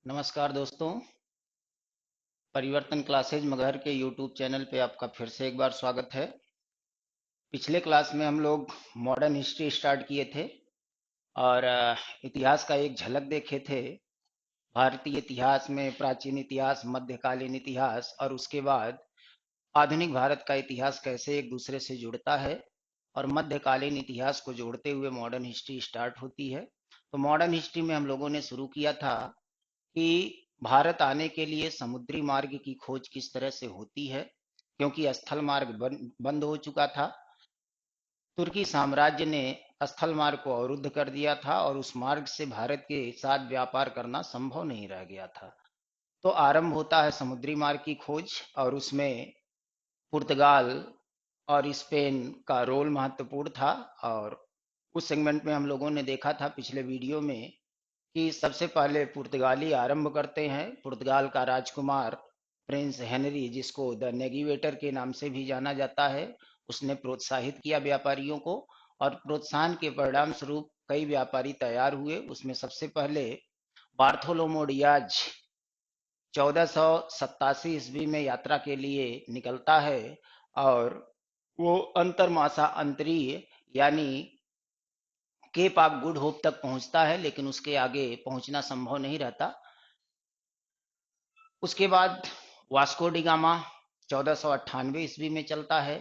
नमस्कार दोस्तों। परिवर्तन क्लासेज मगहर के यूट्यूब चैनल पे आपका फिर से एक बार स्वागत है। पिछले क्लास में हम लोग मॉडर्न हिस्ट्री स्टार्ट किए थे और इतिहास का एक झलक देखे थे। भारतीय इतिहास में प्राचीन इतिहास, मध्यकालीन इतिहास और उसके बाद आधुनिक भारत का इतिहास कैसे एक दूसरे से जुड़ता है और मध्यकालीन इतिहास को जोड़ते हुए मॉडर्न हिस्ट्री स्टार्ट होती है। तो मॉडर्न हिस्ट्री में हम लोगों ने शुरू किया था कि भारत आने के लिए समुद्री मार्ग की खोज किस तरह से होती है, क्योंकि स्थल मार्ग बंद हो चुका था। तुर्की साम्राज्य ने स्थल मार्ग को अवरुद्ध कर दिया था और उस मार्ग से भारत के साथ व्यापार करना संभव नहीं रह गया था। तो आरंभ होता है समुद्री मार्ग की खोज और उसमें पुर्तगाल और स्पेन का रोल महत्वपूर्ण था। और उस सेगमेंट में हम लोगों ने देखा था पिछले वीडियो में कि सबसे पहले पुर्तगाली आरंभ करते हैं। पुर्तगाल का राजकुमार प्रिंस हेनरी, जिसको द नेविगेटर के नाम से भी जाना जाता है, उसने प्रोत्साहित किया व्यापारियों को और प्रोत्साहन के परिणाम स्वरूप कई व्यापारी तैयार हुए। उसमें सबसे पहले बार्थोलोमो डियाज 1487 ईस्वी में यात्रा के लिए निकलता है और वो अंतरमासा अंतरीय यानी केप ऑफ गुड होप तक पहुंचता है, लेकिन उसके आगे पहुंचना संभव नहीं रहता। उसके बाद वास्को डिगामा 1498 ईस्वी में चलता है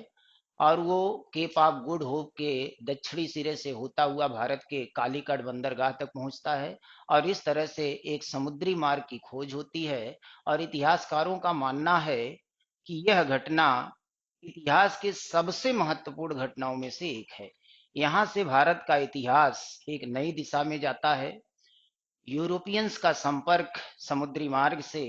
और वो केप ऑफ गुड होप के दक्षिणी सिरे से होता हुआ भारत के कालीकट बंदरगाह तक पहुंचता है और इस तरह से एक समुद्री मार्ग की खोज होती है। और इतिहासकारों का मानना है कि यह घटना इतिहास के सबसे महत्वपूर्ण घटनाओं में से एक है। यहाँ से भारत का इतिहास एक नई दिशा में जाता है। यूरोपियंस का संपर्क समुद्री मार्ग से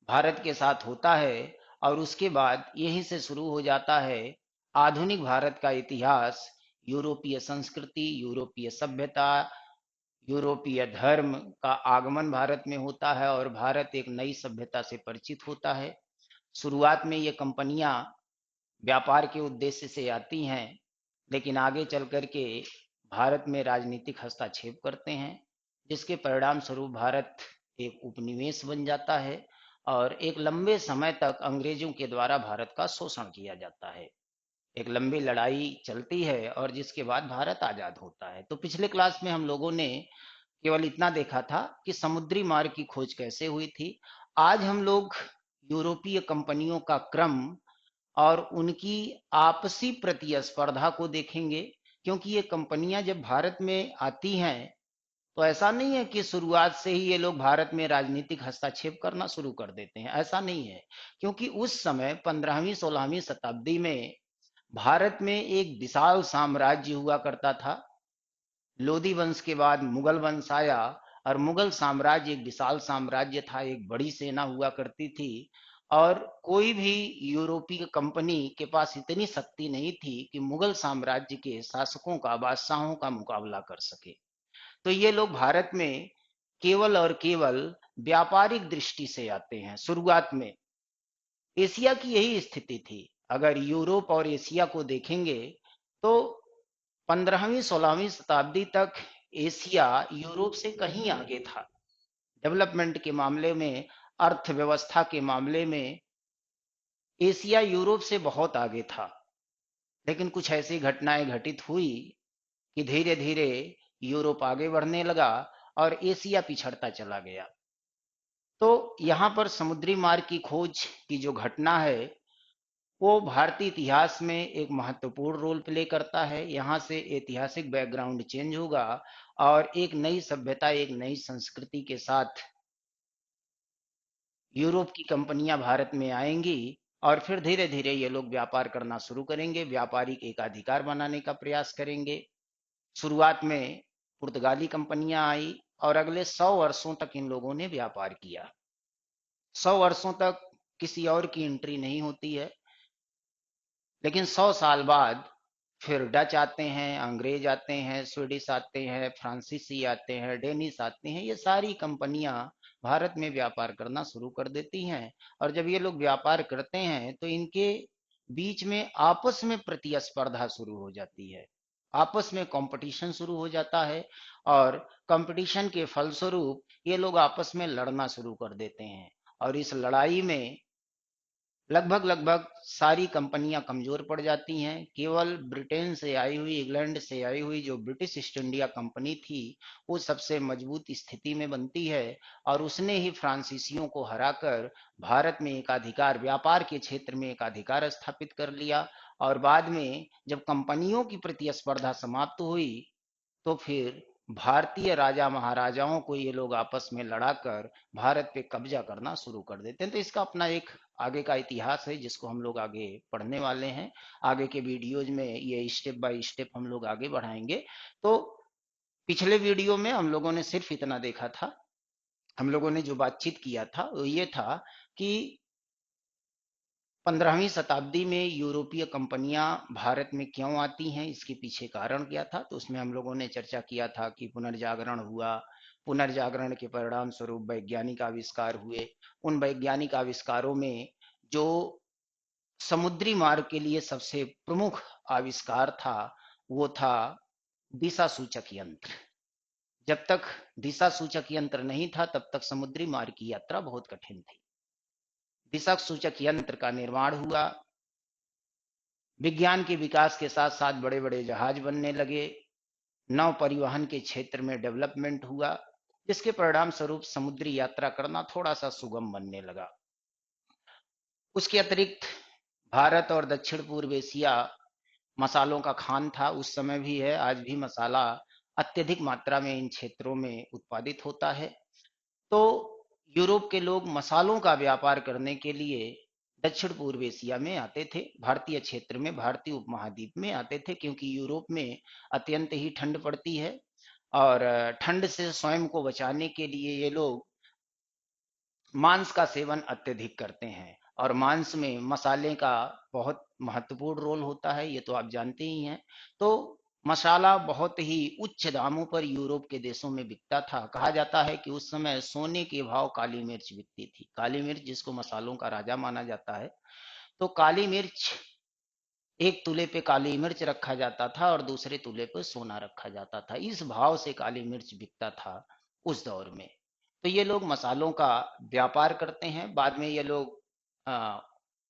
भारत के साथ होता है और उसके बाद यहीं से शुरू हो जाता है आधुनिक भारत का इतिहास। यूरोपीय संस्कृति, यूरोपीय सभ्यता, यूरोपीय धर्म का आगमन भारत में होता है और भारत एक नई सभ्यता से परिचित होता है। शुरुआत में ये कंपनियां व्यापार के उद्देश्य से आती हैं, लेकिन आगे चल कर के भारत में राजनीतिक हस्तक्षेप करते हैं, जिसके परिणाम स्वरूप भारत एक उपनिवेश बन जाता है और एक लंबे समय तक अंग्रेजों के द्वारा भारत का शोषण किया जाता है। एक लंबी लड़ाई चलती है और जिसके बाद भारत आजाद होता है। तो पिछले क्लास में हम लोगों ने केवल इतना देखा था कि समुद्री मार्ग की खोज कैसे हुई थी। आज हम लोग यूरोपीय कंपनियों का क्रम और उनकी आपसी प्रतिस्पर्धा को देखेंगे, क्योंकि ये कंपनियां जब भारत में आती हैं तो ऐसा नहीं है कि शुरुआत से ही ये लोग भारत में राजनीतिक हस्तक्षेप करना शुरू कर देते हैं, ऐसा नहीं है। क्योंकि उस समय 15वीं 16वीं शताब्दी में भारत में एक विशाल साम्राज्य हुआ करता था। लोधी वंश के बाद मुगल वंश आया और मुगल साम्राज्य एक विशाल साम्राज्य था, एक बड़ी सेना हुआ करती थी और कोई भी यूरोपीय कंपनी के पास इतनी शक्ति नहीं थी कि मुगल साम्राज्य के शासकों का, बादशाहों का मुकाबला कर सके। तो ये लोग भारत में केवल और केवल व्यापारिक दृष्टि से आते हैं। शुरुआत में एशिया की यही स्थिति थी। अगर यूरोप और एशिया को देखेंगे तो 15वीं 16वीं शताब्दी तक एशिया यूरोप से कहीं आगे था। डेवलपमेंट के मामले में, अर्थव्यवस्था के मामले में एशिया यूरोप से बहुत आगे था। लेकिन कुछ ऐसी घटनाएं घटित हुई कि धीरे धीरे यूरोप आगे बढ़ने लगा और एशिया पिछड़ता चला गया। तो यहाँ पर समुद्री मार्ग की खोज की जो घटना है वो भारतीय इतिहास में एक महत्वपूर्ण रोल प्ले करता है। यहाँ से ऐतिहासिक बैकग्राउंड चेंज होगा और एक नई सभ्यता, एक नई संस्कृति के साथ यूरोप की कंपनियां भारत में आएंगी और फिर धीरे धीरे ये लोग व्यापार करना शुरू करेंगे, व्यापारिक एकाधिकार बनाने का प्रयास करेंगे। शुरुआत में पुर्तगाली कंपनियां आई और अगले 100 वर्षों तक इन लोगों ने व्यापार किया। 100 वर्षों तक किसी और की एंट्री नहीं होती है, लेकिन 100 साल बाद फिर डच आते हैं, अंग्रेज आते हैं, स्वीडिश आते हैं, फ्रांसीसी आते हैं, डेनिश आते हैं। ये सारी कंपनियां भारत में व्यापार करना शुरू कर देती हैं और जब ये लोग व्यापार करते हैं तो इनके बीच में आपस में प्रतिस्पर्धा शुरू हो जाती है आपस में कंपटीशन शुरू हो जाता है और कंपटीशन के फलस्वरूप ये लोग आपस में लड़ना शुरू कर देते हैं और इस लड़ाई में लगभग लगभग सारी कंपनियां कमजोर पड़ जाती हैं। केवल ब्रिटेन से आई हुई, इंग्लैंड से आई हुई जो ब्रिटिश ईस्ट इंडिया कंपनी थी, वो सबसे मजबूत स्थिति में बनती है और उसने ही फ्रांसीसियों को हराकर भारत में एक अधिकार, व्यापार के क्षेत्र में एक अधिकार स्थापित कर लिया। और बाद में जब कंपनियों की प्रतिस्पर्धा समाप्त हुई तो फिर भारतीय राजा महाराजाओं को ये लोग आपस में लड़ाकर भारत पे कब्जा करना शुरू कर देते हैं। तो इसका अपना एक आगे का इतिहास है जिसको हम लोग आगे पढ़ने वाले हैं। आगे के वीडियोज में ये स्टेप बाय स्टेप हम लोग आगे बढ़ाएंगे। तो पिछले वीडियो में हम लोगों ने सिर्फ इतना देखा था, हम लोगों ने जो बातचीत किया था वो ये था कि 15वीं शताब्दी में यूरोपीय कंपनियां भारत में क्यों आती हैं, इसके पीछे कारण क्या था। तो उसमें हम लोगों ने चर्चा किया था कि पुनर्जागरण हुआ, पुनर्जागरण के परिणाम स्वरूप वैज्ञानिक आविष्कार हुए। उन वैज्ञानिक आविष्कारों में जो समुद्री मार्ग के लिए सबसे प्रमुख आविष्कार था वो था दिशा सूचक यंत्र। जब तक दिशा सूचक यंत्र नहीं था तब तक समुद्री मार्ग की यात्रा बहुत कठिन थी। दिशा सूचक यंत्र का निर्माण हुआ, विज्ञान के विकास के साथ साथ बड़े बड़े जहाज बनने लगे, नौ परिवहन के क्षेत्र में डेवलपमेंट हुआ, जिसके परिणाम स्वरूप समुद्री यात्रा करना थोड़ा सा सुगम बनने लगा। उसके अतिरिक्त भारत और दक्षिण पूर्व एशिया मसालों का खान था, उस समय भी है, आज भी मसाला अत्यधिक मात्रा में इन क्षेत्रों में उत्पादित होता है। तो यूरोप के लोग मसालों का व्यापार करने के लिए दक्षिण पूर्व एशिया में आते थे, भारतीय क्षेत्र में, भारतीय उपमहाद्वीप में आते थे, क्योंकि यूरोप में अत्यंत ही ठंड पड़ती है और ठंड से स्वयं को बचाने के लिए ये लोग मांस का सेवन अत्यधिक करते हैं और मांस में मसाले का बहुत महत्वपूर्ण रोल होता है, ये तो आप जानते ही हैं। तो मसाला बहुत ही उच्च दामों पर यूरोप के देशों में बिकता था। कहा जाता है कि उस समय सोने के भाव काली मिर्च बिकती थी। काली मिर्च जिसको मसालों का राजा माना जाता है, तो काली मिर्च, एक तूले पे काली मिर्च रखा जाता था और दूसरे तूले पे सोना रखा जाता था। इस भाव से काली मिर्च बिकता था उस दौर में। तो ये लोग मसालों का व्यापार करते हैं। बाद में ये लोग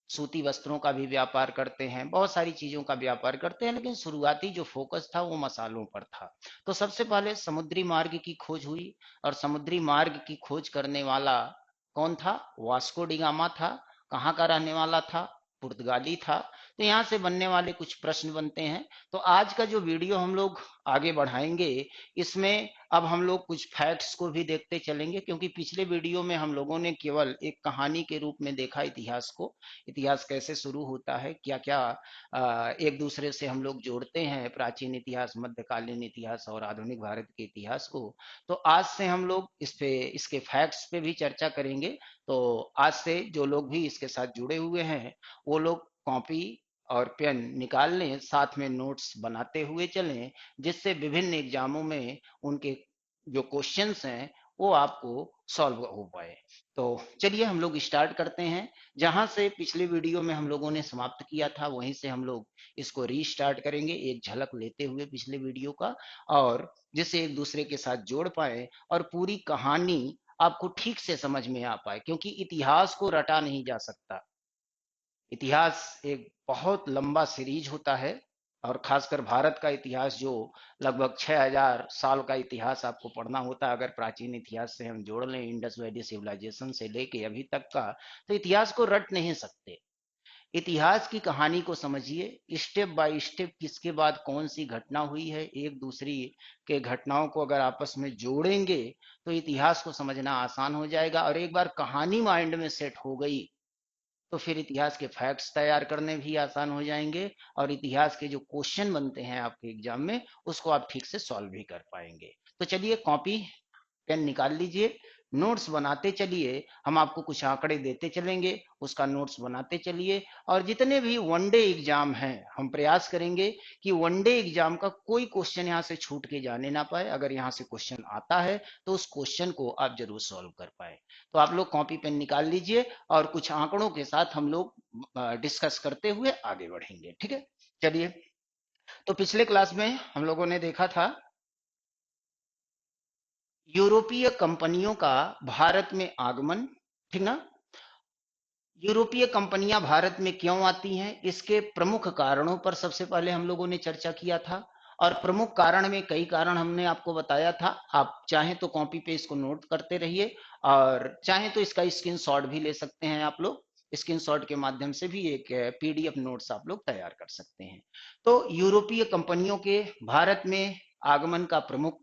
सूती वस्त्रों का भी व्यापार करते हैं, बहुत सारी चीजों का व्यापार करते हैं, लेकिन शुरुआती जो फोकस था वो मसालों पर था। तो सबसे पहले समुद्री मार्ग की खोज हुई और समुद्री मार्ग की खोज करने वाला कौन था? वास्को डिगामा था। कहाँ का रहने वाला था? पुर्तगाली था। तो यहाँ से बनने वाले कुछ प्रश्न बनते हैं। तो आज का जो वीडियो हम लोग आगे बढ़ाएंगे, इसमें अब हम लोग कुछ फैक्ट्स को भी देखते चलेंगे, क्योंकि पिछले वीडियो में हम लोगों ने केवल एक कहानी के रूप में देखा इतिहास को, इतिहास कैसे शुरू होता है, क्या क्या एक दूसरे से हम लोग जोड़ते हैं प्राचीन इतिहास, मध्यकालीन इतिहास और आधुनिक भारत के इतिहास को। तो आज से हम लोग इस पे, इसके फैक्ट्स पे भी चर्चा करेंगे। तो आज से जो लोग भी इसके साथ जुड़े हुए हैं वो लोग कॉपी और पेन निकाल लें, साथ में नोट्स बनाते हुए चलें, जिससे विभिन्न एग्जामों में उनके जो क्वेश्चंस हैं वो आपको सॉल्व हो पाए। तो चलिए हम लोग स्टार्ट करते हैं। जहां से पिछले वीडियो में हम लोगों ने समाप्त किया था वहीं से हम लोग इसको रीस्टार्ट करेंगे, एक झलक लेते हुए पिछले वीडियो का, और जिससे एक दूसरे के साथ जोड़ पाए और पूरी कहानी आपको ठीक से समझ में आ पाए, क्योंकि इतिहास को रटा नहीं जा सकता। इतिहास एक बहुत लंबा सीरीज होता है और खासकर भारत का इतिहास जो लगभग 6000 साल का इतिहास आपको पढ़ना होता है। अगर प्राचीन इतिहास से हम जोड़ लें, इंडस वैली सिविलाइजेशन से लेके अभी तक का, तो इतिहास को रट नहीं सकते। इतिहास की कहानी को समझिए, स्टेप बाय स्टेप किसके बाद कौन सी घटना हुई है, एक दूसरी के घटनाओं को अगर आपस में जोड़ेंगे तो इतिहास को समझना आसान हो जाएगा। और एक बार कहानी माइंड में सेट हो गई तो फिर इतिहास के फैक्ट्स तैयार करने भी आसान हो जाएंगे और इतिहास के जो क्वेश्चन बनते हैं आपके एग्जाम में उसको आप ठीक से सॉल्व भी कर पाएंगे। तो चलिए कॉपी पेन निकाल लीजिए, नोट्स बनाते चलिए। हम आपको कुछ आंकड़े देते चलेंगे, उसका नोट्स बनाते चलिए। और जितने भी वनडे एग्जाम हैं हम प्रयास करेंगे कि वनडे एग्जाम का कोई क्वेश्चन यहाँ से छूट के जाने ना पाए। अगर यहाँ से क्वेश्चन आता है तो उस क्वेश्चन को आप जरूर सॉल्व कर पाए। तो आप लोग कॉपी पेन निकाल लीजिए और कुछ आंकड़ों के साथ हम लोग डिस्कस करते हुए आगे बढ़ेंगे, ठीक है? चलिए, तो पिछले क्लास में हम लोगों ने देखा था यूरोपीय कंपनियों का भारत में आगमन, ठीक ना। यूरोपीय कंपनियां भारत में क्यों आती हैं, इसके प्रमुख कारणों पर सबसे पहले हम लोगों ने चर्चा किया था। और प्रमुख कारण में कई कारण हमने आपको बताया था। आप चाहें तो कॉपी पे इसको नोट करते रहिए, और चाहें तो इसका स्क्रीनशॉट भी ले सकते हैं आप लोग। स्क्रीनशॉट के माध्यम से भी एक पीडीएफ नोट्स आप लोग तैयार कर सकते हैं। तो यूरोपीय कंपनियों के भारत में आगमन का प्रमुख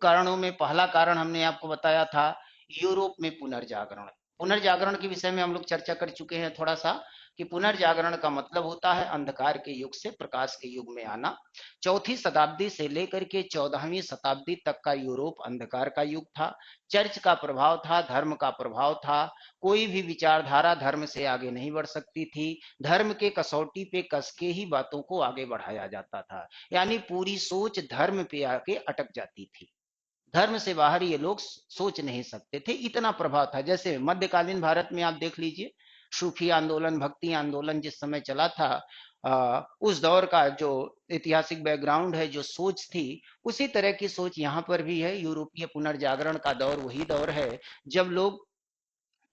कारणों में पहला कारण हमने आपको बताया था यूरोप में पुनर्जागरण। पुनर्जागरण के विषय में हम लोग चर्चा कर चुके हैं थोड़ा सा, कि पुनर्जागरण का मतलब होता है अंधकार के युग से प्रकाश के युग में आना। चौथी शताब्दी से लेकर के 14वीं शताब्दी तक का यूरोप अंधकार का युग था। चर्च का प्रभाव था, धर्म का प्रभाव था। कोई भी विचारधारा धर्म से आगे नहीं बढ़ सकती थी। धर्म के कसौटी पे कस के ही बातों को आगे बढ़ाया जाता था, यानी पूरी सोच धर्म पे आके अटक जाती थी। धर्म से बाहर ये लोग सोच नहीं सकते थे, इतना प्रभाव था। जैसे मध्यकालीन भारत में आप देख लीजिए, सूफी आंदोलन, भक्ति आंदोलन जिस समय चला था, उस दौर का जो ऐतिहासिक बैकग्राउंड है, जो सोच थी, उसी तरह की सोच यहाँ पर भी है। यूरोपीय पुनर्जागरण का दौर वही दौर है जब लोग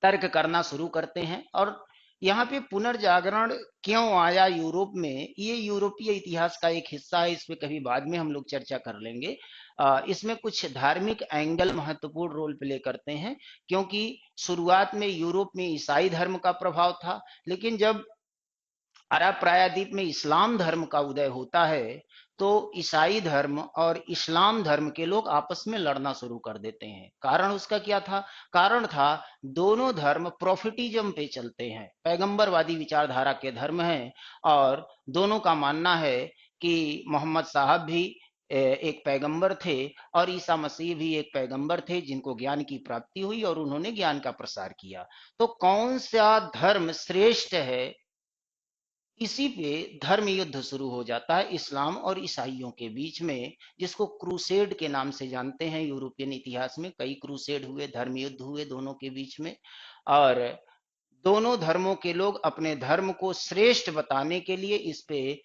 तर्क करना शुरू करते हैं। और यहाँ पे पुनर्जागरण क्यों आया यूरोप में, ये यूरोपीय इतिहास का एक हिस्सा है। इस पे कभी बाद में हम लोग चर्चा कर लेंगे। इसमें कुछ धार्मिक एंगल महत्वपूर्ण रोल प्ले करते हैं, क्योंकि शुरुआत में यूरोप में ईसाई धर्म का प्रभाव था, लेकिन जब अरब प्रायद्वीप में इस्लाम धर्म का उदय होता है, तो ईसाई धर्म और इस्लाम धर्म के लोग आपस में लड़ना शुरू कर देते हैं। कारण उसका क्या था? कारण था दोनों धर्म प्रोफिटिज्म पे चलते हैं, पैगंबरवादी विचारधारा के धर्म हैं। और दोनों का मानना है कि मोहम्मद साहब भी एक पैगंबर थे, और ईसा मसीह भी एक पैगंबर थे, जिनको ज्ञान की प्राप्ति हुई और उन्होंने ज्ञान का प्रसार किया। तो कौन सा धर्म श्रेष्ठ है, इसी पे धर्म युद्ध शुरू हो जाता है इस्लाम और ईसाइयों के बीच में, जिसको क्रूसेड के नाम से जानते हैं। यूरोपियन इतिहास में कई क्रूसेड हुए, धर्म युद्ध हुए दोनों के बीच में। और दोनों धर्मों के लोग अपने धर्म को श्रेष्ठ बताने के लिए इस पे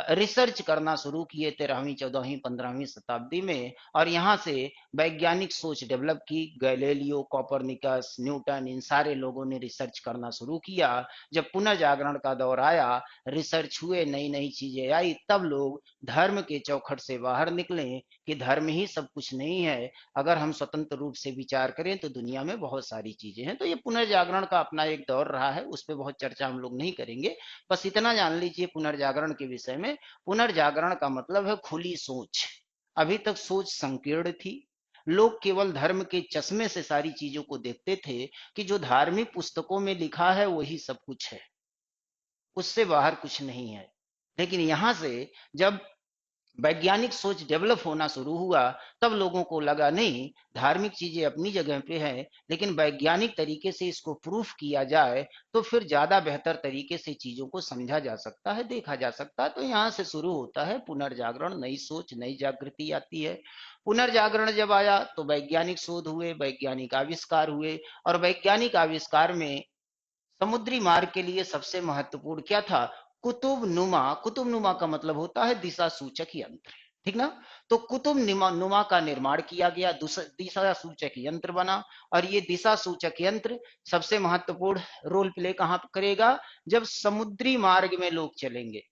रिसर्च करना शुरू किए 13वीं 14वीं 15वीं शताब्दी में। और यहाँ से वैज्ञानिक सोच डेवलप की। गैलीलियो, कोपरनिकस, न्यूटन, इन सारे लोगों ने रिसर्च करना शुरू किया। जब पुनर्जागरण का दौर आया, रिसर्च हुए, नई नई चीजें आई, तब लोग धर्म के चौखट से बाहर निकले कि धर्म ही सब कुछ नहीं है। अगर हम स्वतंत्र रूप से विचार करें तो दुनिया में बहुत सारी चीजें हैं। तो ये पुनर्जागरण का अपना एक दौर रहा है, उस पर बहुत चर्चा हम लोग नहीं करेंगे। बस इतना जान लीजिए पुनर्जागरण के विषय में, पुनर्जागरण का मतलब है खुली सोच। अभी तक सोच संकीर्ण थी। लोग केवल धर्म के चश्मे से सारी चीजों को देखते थे, कि जो धार्मिक पुस्तकों में लिखा है वही सब कुछ है, उससे बाहर कुछ नहीं है। लेकिन यहां से जब वैज्ञानिक सोच डेवलप होना शुरू हुआ, तब लोगों को लगा नहीं, धार्मिक चीजें अपनी जगह पे हैं, लेकिन वैज्ञानिक तरीके से इसको प्रूफ किया जाए तो फिर ज्यादा बेहतर तरीके से चीजों को समझा जा सकता है, देखा जा सकता है। तो यहाँ से शुरू होता है पुनर्जागरण, नई सोच, नई जागृति आती है। पुनर्जागरण जब आया तो वैज्ञानिक शोध हुए, वैज्ञानिक आविष्कार हुए। और वैज्ञानिक आविष्कार में समुद्री मार्ग के लिए सबसे महत्वपूर्ण क्या था? कुतुब नुमा। कुतुब नुमा का मतलब होता है दिशा सूचक यंत्र, ठीक ना। तो कुतुब नुमा का निर्माण किया गया, दिशा सूचक यंत्र बना। और ये दिशा सूचक यंत्र सबसे महत्वपूर्ण रोल प्ले कहां करेगा? जब समुद्री मार्ग में लोग चलेंगे,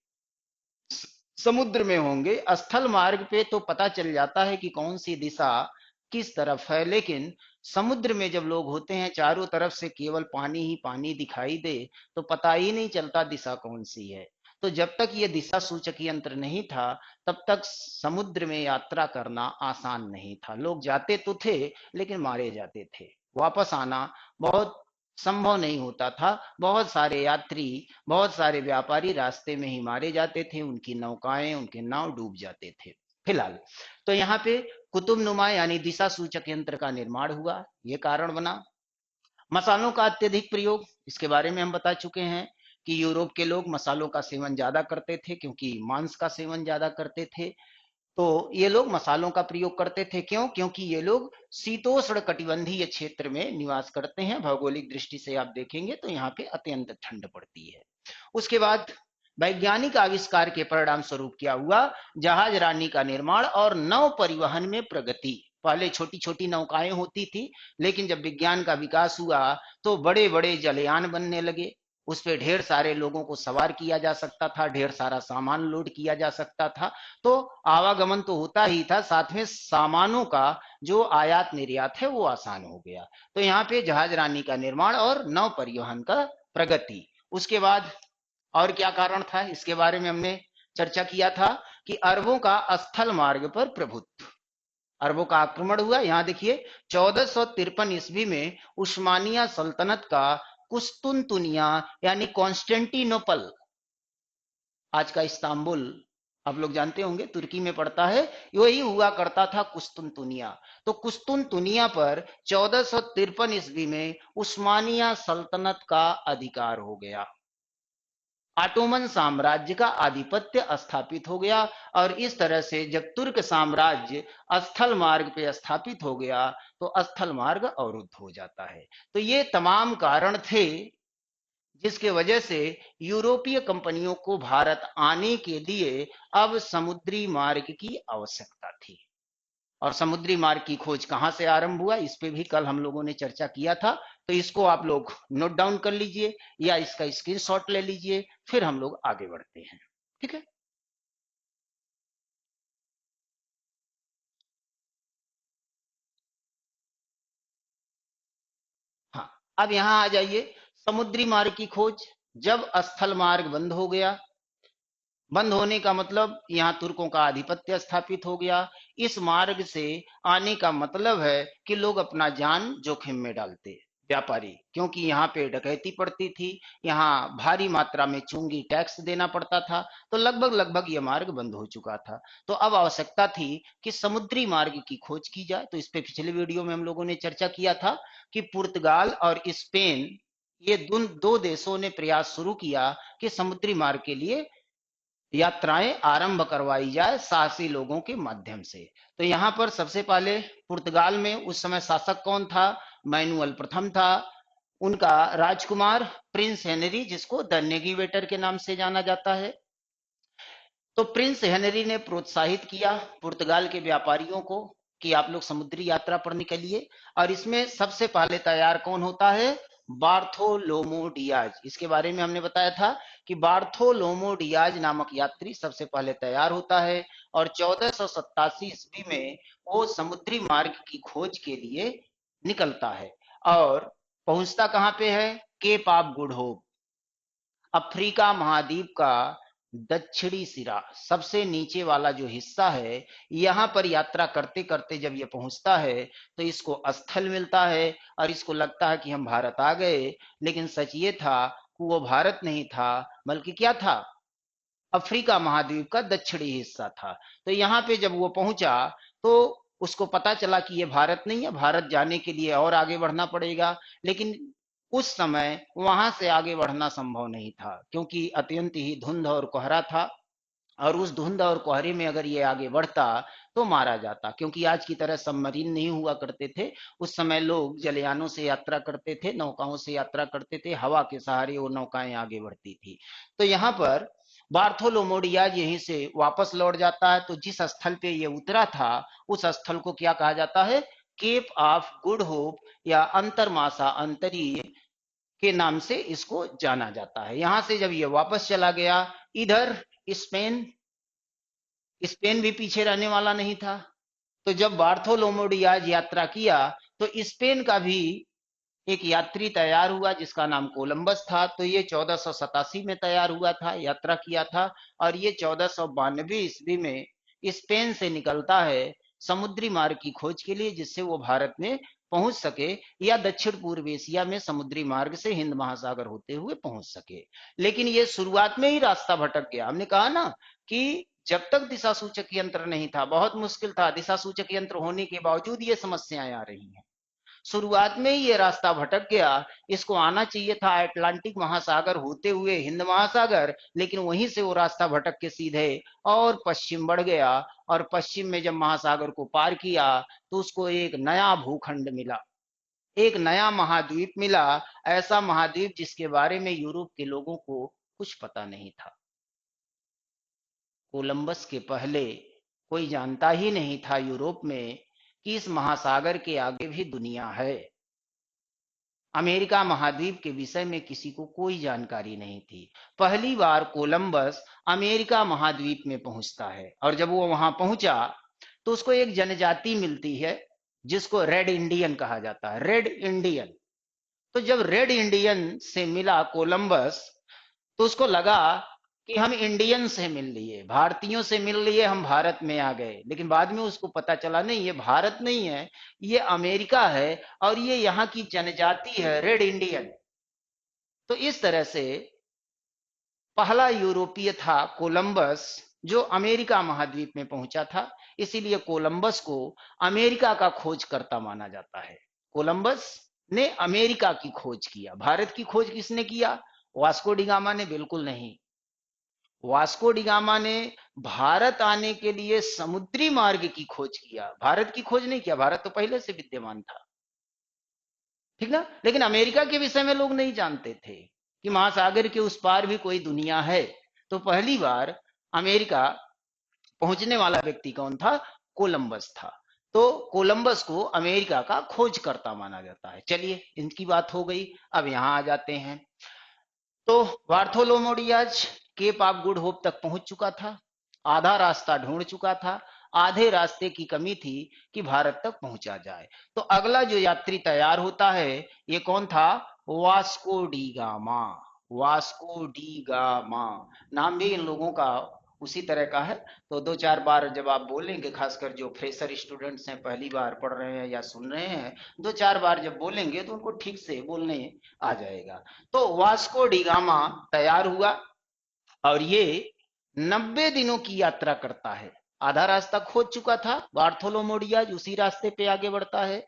समुद्र में होंगे। स्थल मार्ग पे तो पता चल जाता है कि कौन सी दिशा किस तरफ है, लेकिन समुद्र में जब लोग होते हैं, चारों तरफ से केवल पानी ही पानी दिखाई दे, तो पता ही नहीं चलता दिशा कौन सी है। तो जब तक ये दिशा सूचक यंत्र नहीं था, तब तक समुद्र में यात्रा करना आसान नहीं था। लोग जाते तो थे, लेकिन मारे जाते थे। वापस आना बहुत संभव नहीं होता था। बहुत सारे यात्री, बहुत सारे व्यापारी रास्ते में ही मारे जाते थे, उनकी नौकाएं, उनके नाव डूब जाते थे। फिलहाल तो यहाँ पे कुतुब नुमा यानी दिशा सूचक यंत्र का निर्माण हुआ, ये कारण बना। मसालों का अत्यधिक प्रयोग, इसके बारे में हम बता चुके हैं कि यूरोप के लोग मसालों का सेवन ज्यादा करते थे, क्योंकि मांस का सेवन ज्यादा करते थे। तो ये लोग मसालों का प्रयोग करते थे। क्यों? क्योंकि ये लोग शीतोष्ण कटिबंधीय क्षेत्र में निवास करते हैं। भौगोलिक दृष्टि से आप देखेंगे तो यहाँ पे अत्यंत ठंड पड़ती है। उसके बाद वैज्ञानिक आविष्कार के परिणाम स्वरूप क्या हुआ? जहाज रानी का निर्माण और नौ परिवहन में प्रगति। पहले छोटी छोटी नौकाएं होती थी, लेकिन जब विज्ञान का विकास हुआ तो बड़े बड़े जलयान बनने लगे। उस पे ढेर सारे लोगों को सवार किया जा सकता था, ढेर सारा सामान लोड किया जा सकता था। तो आवागमन तो होता ही था, साथ में सामानों का जो आयात निर्यात है वो आसान हो गया। तो यहाँ पे जहाज रानी का निर्माण और नौ परिवहन का प्रगति। उसके बाद और क्या कारण था, इसके बारे में हमने चर्चा किया था कि अरबों का स्थल मार्ग पर प्रभुत्व। अरबों का आक्रमण हुआ। यहां देखिए 1453 ईस्वी में उस्मानिया सल्तनत का कुस्तुनतुनिया यानी कॉन्स्टेंटिनोपल, आज का इस्तांबुल, आप लोग जानते होंगे तुर्की में पड़ता है, वही हुआ करता था कुस्तुनतुनिया। तो कुस्तुनतुनिया पर 1453 ईस्वी में उस्मानिया सल्तनत का अधिकार हो गया। ऑटोमन साम्राज्य का आधिपत्य स्थापित हो गया। और इस तरह से जब तुर्क साम्राज्य स्थल मार्ग पे स्थापित हो गया तो स्थल मार्ग अवरुद्ध हो जाता है। तो ये तमाम कारण थे जिसके वजह से यूरोपीय कंपनियों को भारत आने के लिए अब समुद्री मार्ग की आवश्यकता थी। और समुद्री मार्ग की खोज कहां से आरंभ हुआ, इस पे भी कल हम लोगों ने चर्चा किया था। तो इसको आप लोग नोट डाउन कर लीजिए या इसका स्क्रीनशॉट ले लीजिए, फिर हम लोग आगे बढ़ते हैं। ठीक है। हाँ, अब यहां आ जाइए। समुद्री मार्ग की खोज, जब स्थल मार्ग बंद हो गया, बंद होने का मतलब यहाँ तुर्कों का आधिपत्य स्थापित हो गया। इस मार्ग से आने का मतलब है कि लोग अपना जान जोखिम में डालते, व्यापारी, क्योंकि यहाँ पे डकैती पड़ती थी, यहाँ भारी मात्रा में चुंगी टैक्स देना पड़ता था। तो लगभग लगभग ये मार्ग बंद हो चुका था। तो अब आवश्यकता थी कि समुद्री मार्ग की खोज की जाए। तो इस पे पिछले वीडियो में हम लोगों ने चर्चा किया था कि पुर्तगाल और स्पेन, ये दो देशों ने प्रयास शुरू किया कि समुद्री मार्ग के लिए यात्राएं आरंभ करवाई जाए साहसी लोगों के माध्यम से। तो यहाँ पर सबसे पहले पुर्तगाल में उस समय शासक कौन था? मैनुअल प्रथम था। उनका राजकुमार प्रिंस हेनरी, जिसको द नेविगेटर के नाम से जाना जाता है। तो प्रिंस हेनरी ने प्रोत्साहित किया पुर्तगाल के व्यापारियों को कि आप लोग समुद्री यात्रा पर निकलिए। और इसमें सबसे पहले तैयार कौन होता है? बार्थोलोमो डियाज। इसके बारे में हमने बताया था कि बार्थोलोमो डियाज नामक यात्री सबसे पहले तैयार होता है और 1487 ईस्वी में वो समुद्री मार्ग की खोज के लिए निकलता है। और पहुंचता कहां पे है? Cape of Good Hope, Africa महाद्वीप का दक्षिणी सिरा, सबसे नीचे वाला जो हिस्सा है, यहाँ पर यात्रा करते करते जब ये पहुंचता है तो इसको स्थल मिलता है और इसको लगता है कि हम भारत आ गए। लेकिन सच ये था कि वो भारत नहीं था, बल्कि क्या था? अफ्रीका महाद्वीप का दक्षिणी हिस्सा था। तो यहाँ पे जब वो पहुंचा तो उसको पता चला कि ये भारत नहीं है, भारत जाने के लिए और आगे बढ़ना पड़ेगा। लेकिन उस समय वहां से आगे बढ़ना संभव नहीं था, क्योंकि अत्यंत ही धुंध और कोहरा था। और उस धुंध और कोहरे में अगर ये आगे बढ़ता तो मारा जाता, क्योंकि आज की तरह सबमरीन नहीं हुआ करते थे। उस समय लोग जलयानों से यात्रा करते थे, नौकाओं से यात्रा करते थे, हवा के सहारे वो नौकाएं आगे बढ़ती थी। तो यहाँ पर बार्थोलोमो डियाज यहीं से वापस लौट जाता है। तो जिस स्थल पे ये उतरा था उस स्थल को क्या कहा जाता है? केप ऑफ गुड होप या अंतरमासा अंतरीय के नाम से इसको जाना जाता है। यहां से जब ये वापस चला गया इधर, स्पेन, स्पेन भी पीछे रहने वाला नहीं था। तो जब बार्थोलोमो डियाज यात्रा किया तो स्पेन का भी एक यात्री तैयार हुआ जिसका नाम कोलंबस था। तो ये 1487 में तैयार हुआ था, यात्रा किया था। और ये 1492 ईस्वी में स्पेन से निकलता है समुद्री मार्ग की खोज के लिए, जिससे वो भारत में पहुंच सके या दक्षिण पूर्व एशिया में समुद्री मार्ग से हिंद महासागर होते हुए पहुंच सके। लेकिन ये शुरुआत में ही रास्ता भटक गया। हमने कहा ना कि जब तक दिशा सूचक यंत्र नहीं था बहुत मुश्किल था, दिशा सूचक यंत्र होने के बावजूद ये समस्याएं आ रही हैं। शुरुआत में ही ये रास्ता भटक गया। इसको आना चाहिए था अटलांटिक महासागर होते हुए हिंद महासागर, लेकिन वहीं से वो रास्ता भटक के सीधे और पश्चिम बढ़ गया। और पश्चिम में जब महासागर को पार किया तो उसको एक नया भूखंड मिला, एक नया महाद्वीप मिला। ऐसा महाद्वीप जिसके बारे में यूरोप के लोगों को कुछ पता नहीं था। कोलंबस के पहले कोई जानता ही नहीं था यूरोप में कि इस महासागर के आगे भी दुनिया है। अमेरिका महाद्वीप के विषय में किसी को कोई जानकारी नहीं थी। पहली बार कोलंबस अमेरिका महाद्वीप में पहुंचता है, और जब वो वहां पहुंचा तो उसको एक जनजाति मिलती है जिसको रेड इंडियन कहा जाता है, रेड इंडियन। तो जब रेड इंडियन से मिला कोलंबस, तो उसको लगा कि हम इंडियन से मिल लिए, भारतीयों से मिल लिए, हम भारत में आ गए। लेकिन बाद में उसको पता चला नहीं, ये भारत नहीं है, ये अमेरिका है, और ये यहाँ की जनजाति है रेड इंडियन। तो इस तरह से पहला यूरोपीय था कोलंबस जो अमेरिका महाद्वीप में पहुंचा था। इसीलिए कोलंबस को अमेरिका का खोजकर्ता माना जाता है। कोलंबस ने अमेरिका की खोज किया। भारत की खोज किसने किया? वास्को डिगामा ने बिल्कुल नहीं। वास्को डिगामा ने भारत आने के लिए समुद्री मार्ग की खोज किया, भारत की खोज नहीं किया। भारत तो पहले से विद्यमान था, ठीक ना। लेकिन अमेरिका के विषय में लोग नहीं जानते थे कि महासागर के उस पार भी कोई दुनिया है। तो पहली बार अमेरिका पहुंचने वाला व्यक्ति कौन था? कोलंबस था। तो कोलंबस को अमेरिका का खोजकर्ता माना जाता है। चलिए, इनकी बात हो गई, अब यहां आ जाते हैं। तो Bartholomew Dias Cape of Good Hope तक पहुंच चुका था, आधा रास्ता ढूंढ चुका था, आधे रास्ते की कमी थी कि भारत तक पहुंचा जाए। तो अगला जो यात्री तैयार होता है, ये कौन था? Vasco D gamma. Vasco D gamma नाम भी इन लोगों का उसी तरह का है। तो दो चार बार जब आप बोलेंगे, खासकर जो फ्रेशर स्टूडेंट्स हैं, पहली बार पढ़ रहे हैं या सुन रहे हैं, दो चार बार जब बोलेंगे तो उनको ठीक से बोलने आ जाएगा। तो वास्को डिगामा तैयार हुआ और ये 90 दिनों की यात्रा करता है। आधा रास्ता खोज चुका था, बार्थोलोमो डियाज उसी रास्ते पे आगे बढ़ता है।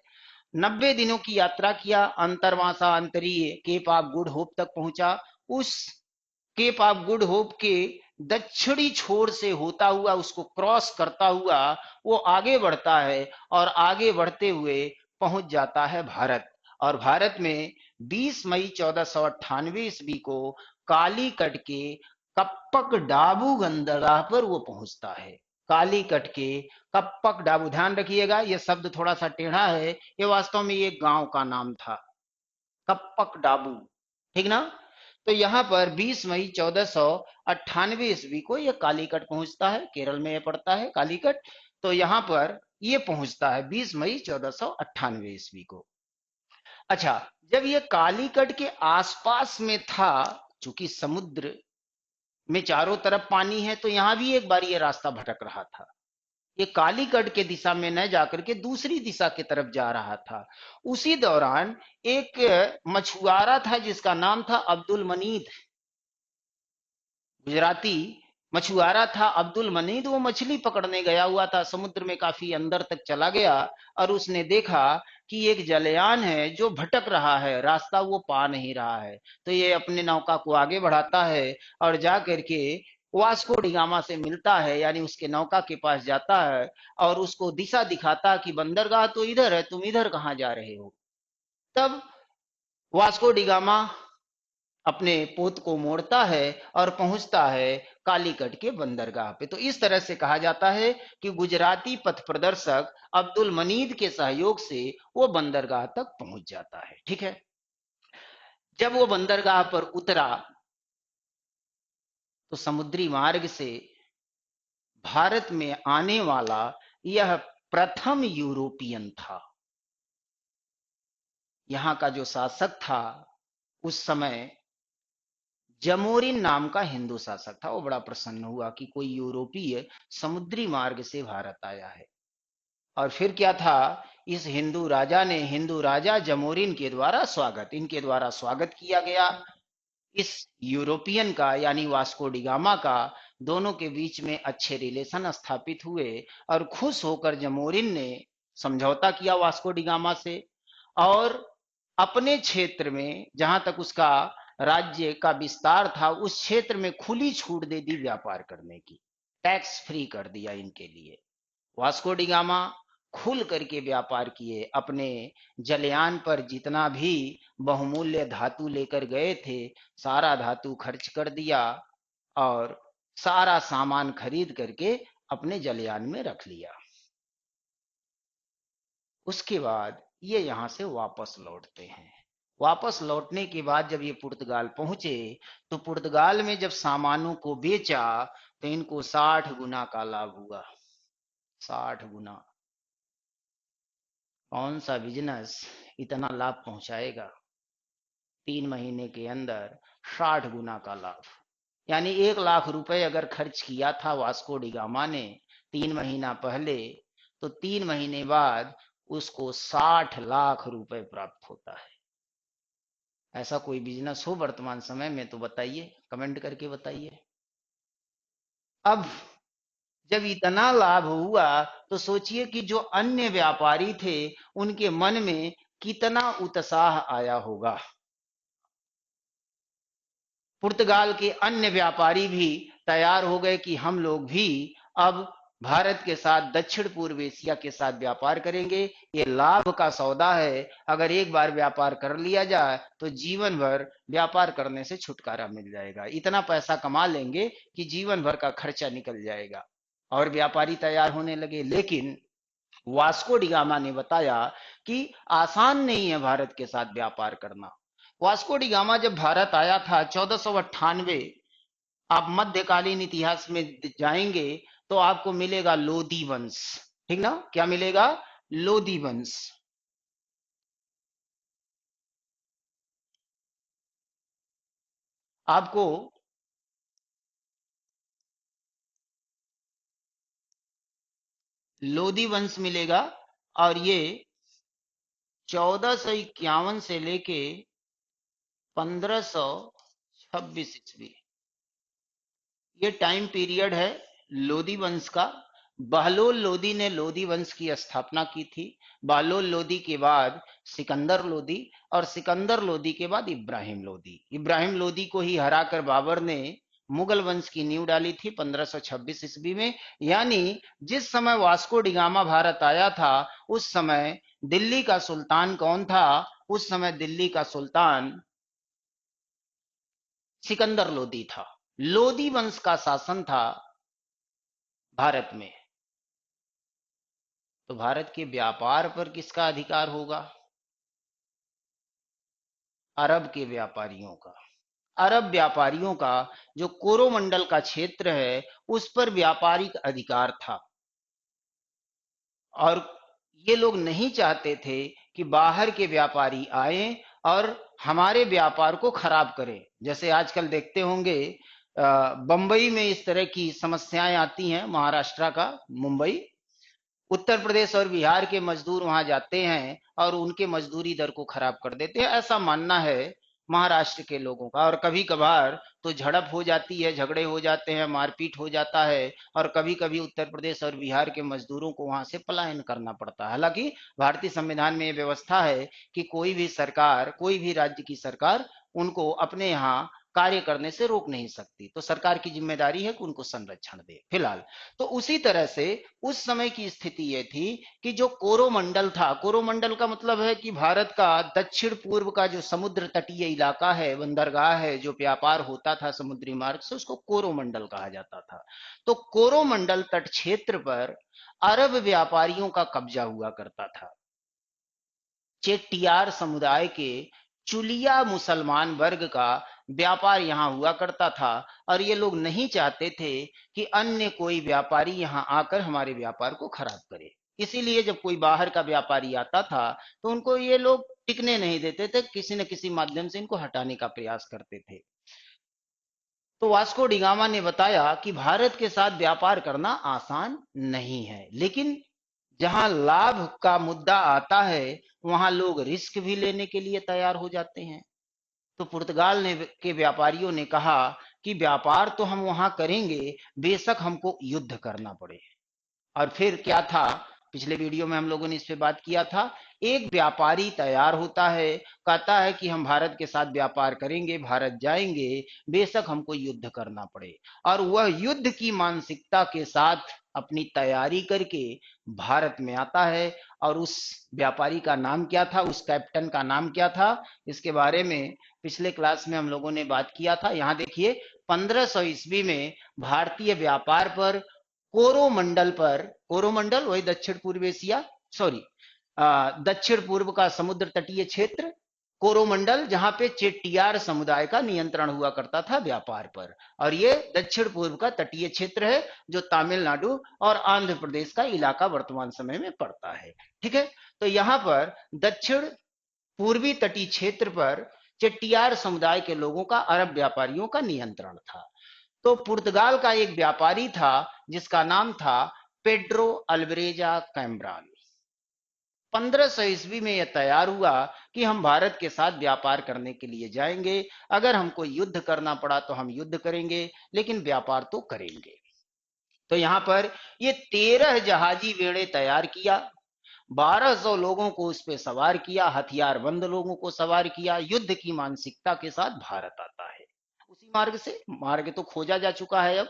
90 दिनों की यात्रा किया, अंतरवासा अंतरीय केप ऑफ गुड होप तक पहुंचा। उस केप ऑफ गुड होप के दक्षिणी छोर से होता हुआ, उसको क्रॉस करता हुआ वो आगे बढ़ता है, और आगे बढ़ते हुए पहुंच जाता है भारत। और भारत में 20 मई 1498 ईस्वी को कालीकट के कप्पक डाबू बंदरगाह पर वो पहुंचता है। कालीकट के कप्पक डाबू, ध्यान रखिएगा ये शब्द थोड़ा सा टेढ़ा है, ये वास्तव में एक गांव का नाम था, कप्पक डाबू, ठीक ना। तो यहाँ पर 20 मई 1498 ईस्वी को ये कालीकट पहुंचता है। केरल में ये पड़ता है कालीकट। तो यहाँ पर ये पहुंचता है 20 मई 1498 ईस्वी को। अच्छा, जब ये कालीकट के आसपास में था, चूंकि समुद्र में चारों तरफ पानी है, तो यहाँ भी एक बार ये रास्ता भटक रहा था। ये कालीकट के दिशा में न जाकर के दूसरी दिशा की तरफ जा रहा था। उसी दौरान एक मछुआरा था जिसका नाम था अब्दुल मनीद, गुजराती मछुआरा था अब्दुल मनीद। वो मछली पकड़ने गया हुआ था, समुद्र में काफी अंदर तक चला गया, और उसने देखा कि एक जलयान है जो भटक रहा है, रास्ता वो पा नहीं रहा है। तो ये अपने नौका को आगे बढ़ाता है और जा करके वास्को डिगामा से मिलता है, यानी उसके नौका के पास जाता है और उसको दिशा दिखाता कि बंदरगाह तो इधर है, तुम इधर कहाँ जा रहे हो। तब वास्को डिगामा अपने पोत को मोड़ता है और पहुंचता है कालीकट के बंदरगाह पे। तो इस तरह से कहा जाता है कि गुजराती पथ प्रदर्शक अब्दुल मनीद के सहयोग से वो बंदरगाह तक पहुंच जाता है, ठीक है। जब वो बंदरगाह पर उतरा तो समुद्री मार्ग से भारत में आने वाला यह प्रथम यूरोपियन था। यहाँ का जो शासक था उस समय, जमोरिन नाम का हिंदू शासक था। वो बड़ा प्रसन्न हुआ कि कोई यूरोपीय समुद्री मार्ग से भारत आया है। और फिर क्या था, इस हिंदू राजा जमोरिन के द्वारा स्वागत, इनके द्वारा स्वागत किया गया इस यूरोपियन का, यानी वास्को डिगामा का। दोनों के बीच में अच्छे रिलेशन स्थापित हुए और खुश होकर जमोरिन ने समझौता किया वास्को डिगामा से, और अपने क्षेत्र में जहां तक उसका राज्य का विस्तार था, उस क्षेत्र में खुली छूट दे दी व्यापार करने की, टैक्स फ्री कर दिया इनके लिए। वास्को डिगामा खुल करके व्यापार किए, अपने जलयान पर जितना भी बहुमूल्य धातु लेकर गए थे, सारा धातु खर्च कर दिया और सारा सामान खरीद करके अपने जलयान में रख लिया। उसके बाद ये यहां से वापस लौटते हैं। वापस लौटने के बाद जब ये पुर्तगाल पहुंचे, तो पुर्तगाल में जब सामानों को बेचा तो इनको 60 गुना का लाभ हुआ। 60 गुना। कौन सा बिजनेस इतना लाभ पहुंचाएगा? 3 महीने के अंदर 60 गुना का लाभ। यानी 1 लाख रुपए अगर खर्च किया था वास्को डी गामा ने 3 महीना पहले, तो 3 महीने बाद उसको 60 लाख रुपए प्राप्त होता है। ऐसा कोई बिजनेस हो वर्तमान समय में तो बताइए, कमेंट करके बताइए। अब जब इतना लाभ हुआ तो सोचिए कि जो अन्य व्यापारी थे उनके मन में कितना उत्साह आया होगा। पुर्तगाल के अन्य व्यापारी भी तैयार हो गए कि हम लोग भी अब भारत के साथ, दक्षिण पूर्व एशिया के साथ व्यापार करेंगे। ये लाभ का सौदा है, अगर एक बार व्यापार कर लिया जाए तो जीवन भर व्यापार करने से छुटकारा मिल जाएगा। इतना पैसा कमा लेंगे कि जीवन भर का खर्चा निकल जाएगा। और व्यापारी तैयार होने लगे। लेकिन वास्को डी गामा ने बताया कि आसान नहीं है भारत के साथ व्यापार करना। वास्को डी गामा जब भारत आया था 1498, आप मध्यकालीन इतिहास में जाएंगे तो आपको मिलेगा लोदी वंश। ठीक ना? क्या मिलेगा? लोदी वंश। आपको लोदी वंश मिलेगा। और ये 1451 से लेके 1526 ईस्वी, ये टाइम पीरियड है लोदी वंश का। बहलोल लोदी ने लोदी वंश की स्थापना की थी। बहलोल लोदी के बाद सिकंदर लोदी, और सिकंदर लोदी के बाद इब्राहिम लोदी। इब्राहिम लोदी को ही हराकर बाबर ने मुगल वंश की नींव डाली थी 1526 ईस्वी में। यानी जिस समय वास्को डिगामा भारत आया था उस समय दिल्ली का सुल्तान कौन था? उस समय दिल्ली का सुल्तान सिकंदर लोदी था। लोदी वंश का शासन था भारत में। तो भारत के व्यापार पर किसका अधिकार होगा? अरब के व्यापारियों का। अरब व्यापारियों का जो कोरोमंडल का क्षेत्र है उस पर व्यापारिक अधिकार था। और ये लोग नहीं चाहते थे कि बाहर के व्यापारी आए और हमारे व्यापार को खराब करें। जैसे आजकल देखते होंगे बंबई में इस तरह की समस्याएं आती हैं। महाराष्ट्र का मुंबई, उत्तर प्रदेश और बिहार के मजदूर वहां जाते हैं और उनके मजदूरी दर को खराब कर देते हैं, ऐसा मानना है महाराष्ट्र के लोगों का। और कभी कभार तो झड़प हो जाती है, झगड़े हो जाते हैं, मारपीट हो जाता है, और कभी कभी उत्तर प्रदेश और बिहार के मजदूरों को वहां से पलायन करना पड़ता है। हालांकि भारतीय संविधान में यह व्यवस्था है कि कोई भी सरकार, कोई भी राज्य की सरकार उनको अपने यहाँ कार्य करने से रोक नहीं सकती। तो सरकार की जिम्मेदारी है कि उनको संरक्षण दे फिलहाल। तो उसी तरह से उस समय की स्थिति यह थी कि जो कोरोमंडल था, कोरोमंडल का मतलब है कि भारत का दक्षिण पूर्व का जो समुद्र तटीय इलाका है, बंदरगाह है, जो व्यापार होता था समुद्री मार्ग से, उसको कोरोमंडल कहा जाता था। तो कोरोमंडल तट क्षेत्र पर अरब व्यापारियों का कब्जा हुआ करता था। चेट्टियार समुदाय के चुलिया मुसलमान वर्ग का व्यापार यहाँ हुआ करता था। और ये लोग नहीं चाहते थे कि अन्य कोई व्यापारी यहाँ आकर हमारे व्यापार को खराब करे। इसीलिए जब कोई बाहर का व्यापारी आता था तो उनको ये लोग टिकने नहीं देते थे, किसी न किसी माध्यम से इनको हटाने का प्रयास करते थे। तो वास्को डिगामा ने बताया कि भारत के साथ व्यापार करना आसान नहीं है, लेकिन जहां लाभ का मुद्दा आता है वहां लोग रिस्क भी लेने के लिए तैयार हो जाते हैं। तो पुर्तगाल ने के व्यापारियों ने कहा कि व्यापार तो हम वहां करेंगे, बेशक हमको युद्ध करना पड़े। और फिर क्या था, पिछले वीडियो में हम लोगों ने इस पे बात किया था। एक व्यापारी तैयार होता है, कहता है कि हम भारत के साथ व्यापार करेंगे, भारत जाएंगे, बेशक हमको युद्ध करना पड़े। और वह युद्ध की मानसिकता के साथ अपनी तैयारी करके भारत में आता है। और उस व्यापारी का नाम क्या था, उस कैप्टन का नाम क्या था, इसके बारे में पिछले क्लास में हम लोगों ने बात किया था। यहाँ देखिए, 1500 ईस्वी में भारतीय व्यापार पर कोरोमंडल वही दक्षिण पूर्व एशिया, सॉरी, दक्षिण पूर्व का समुद्र तटीय क्षेत्र कोरोमंडल, जहां पे चेट्टियार समुदाय का नियंत्रण हुआ करता था व्यापार पर। और ये दक्षिण पूर्व का तटीय क्षेत्र है जो तमिलनाडु और आंध्र प्रदेश का इलाका वर्तमान समय में पड़ता है। ठीक है, तो यहाँ पर दक्षिण पूर्वी तटीय क्षेत्र पर चेट्टियार समुदाय के लोगों का अरब व्यापारियों का नियंत्रण था। तो पुर्तगाल का एक व्यापारी था जिसका नाम था पेड्रो अल्वरेजा कैम्ब्राल। 1500 ईस्वी में यह तैयार हुआ कि हम भारत के साथ व्यापार करने के लिए जाएंगे, अगर हमको युद्ध करना पड़ा तो हम युद्ध करेंगे, लेकिन व्यापार तो करेंगे। तो यहां पर ये 13 जहाजी बेड़े तैयार किया, 1200 लोगों को उस पर सवार किया, हथियारबंद लोगों को सवार किया, युद्ध की मानसिकता के साथ भारत आता है। उसी मार्ग से, मार्ग तो खोजा जा चुका है। अब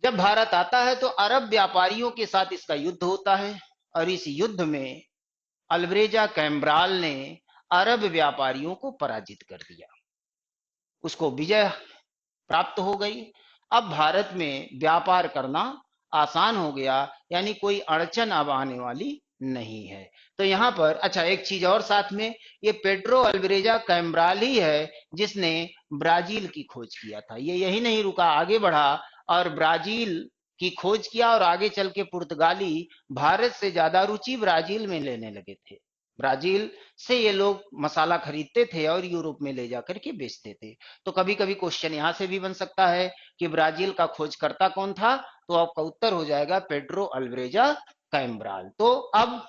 जब भारत आता है तो अरब व्यापारियों के साथ इसका युद्ध होता है, और इस युद्ध में अल्वरेजा कैम्ब्राल ने अरब व्यापारियों को पराजित कर दिया, उसको विजय प्राप्त हो गई। अब भारत में व्यापार करना आसान हो गया, यानी कोई अड़चन अब आने वाली नहीं है। तो यहाँ पर अच्छा एक चीज और साथ में, ये पेड्रो अल्वरेजा कैम्ब्राल ही है जिसने ब्राजील की खोज किया था। ये यही नहीं रुका, आगे बढ़ा और ब्राजील की खोज किया, और आगे चल के पुर्तगाली भारत से ज्यादा रुचि ब्राजील में लेने लगे थे। ब्राजील से ये लोग मसाला खरीदते थे और यूरोप में ले जाकर के बेचते थे। तो कभी कभी क्वेश्चन यहां से भी बन सकता है कि ब्राजील का खोजकर्ता कौन था, तो आपका उत्तर हो जाएगा पेड्रो अल्वरेजा कैम्ब्राल। तो अब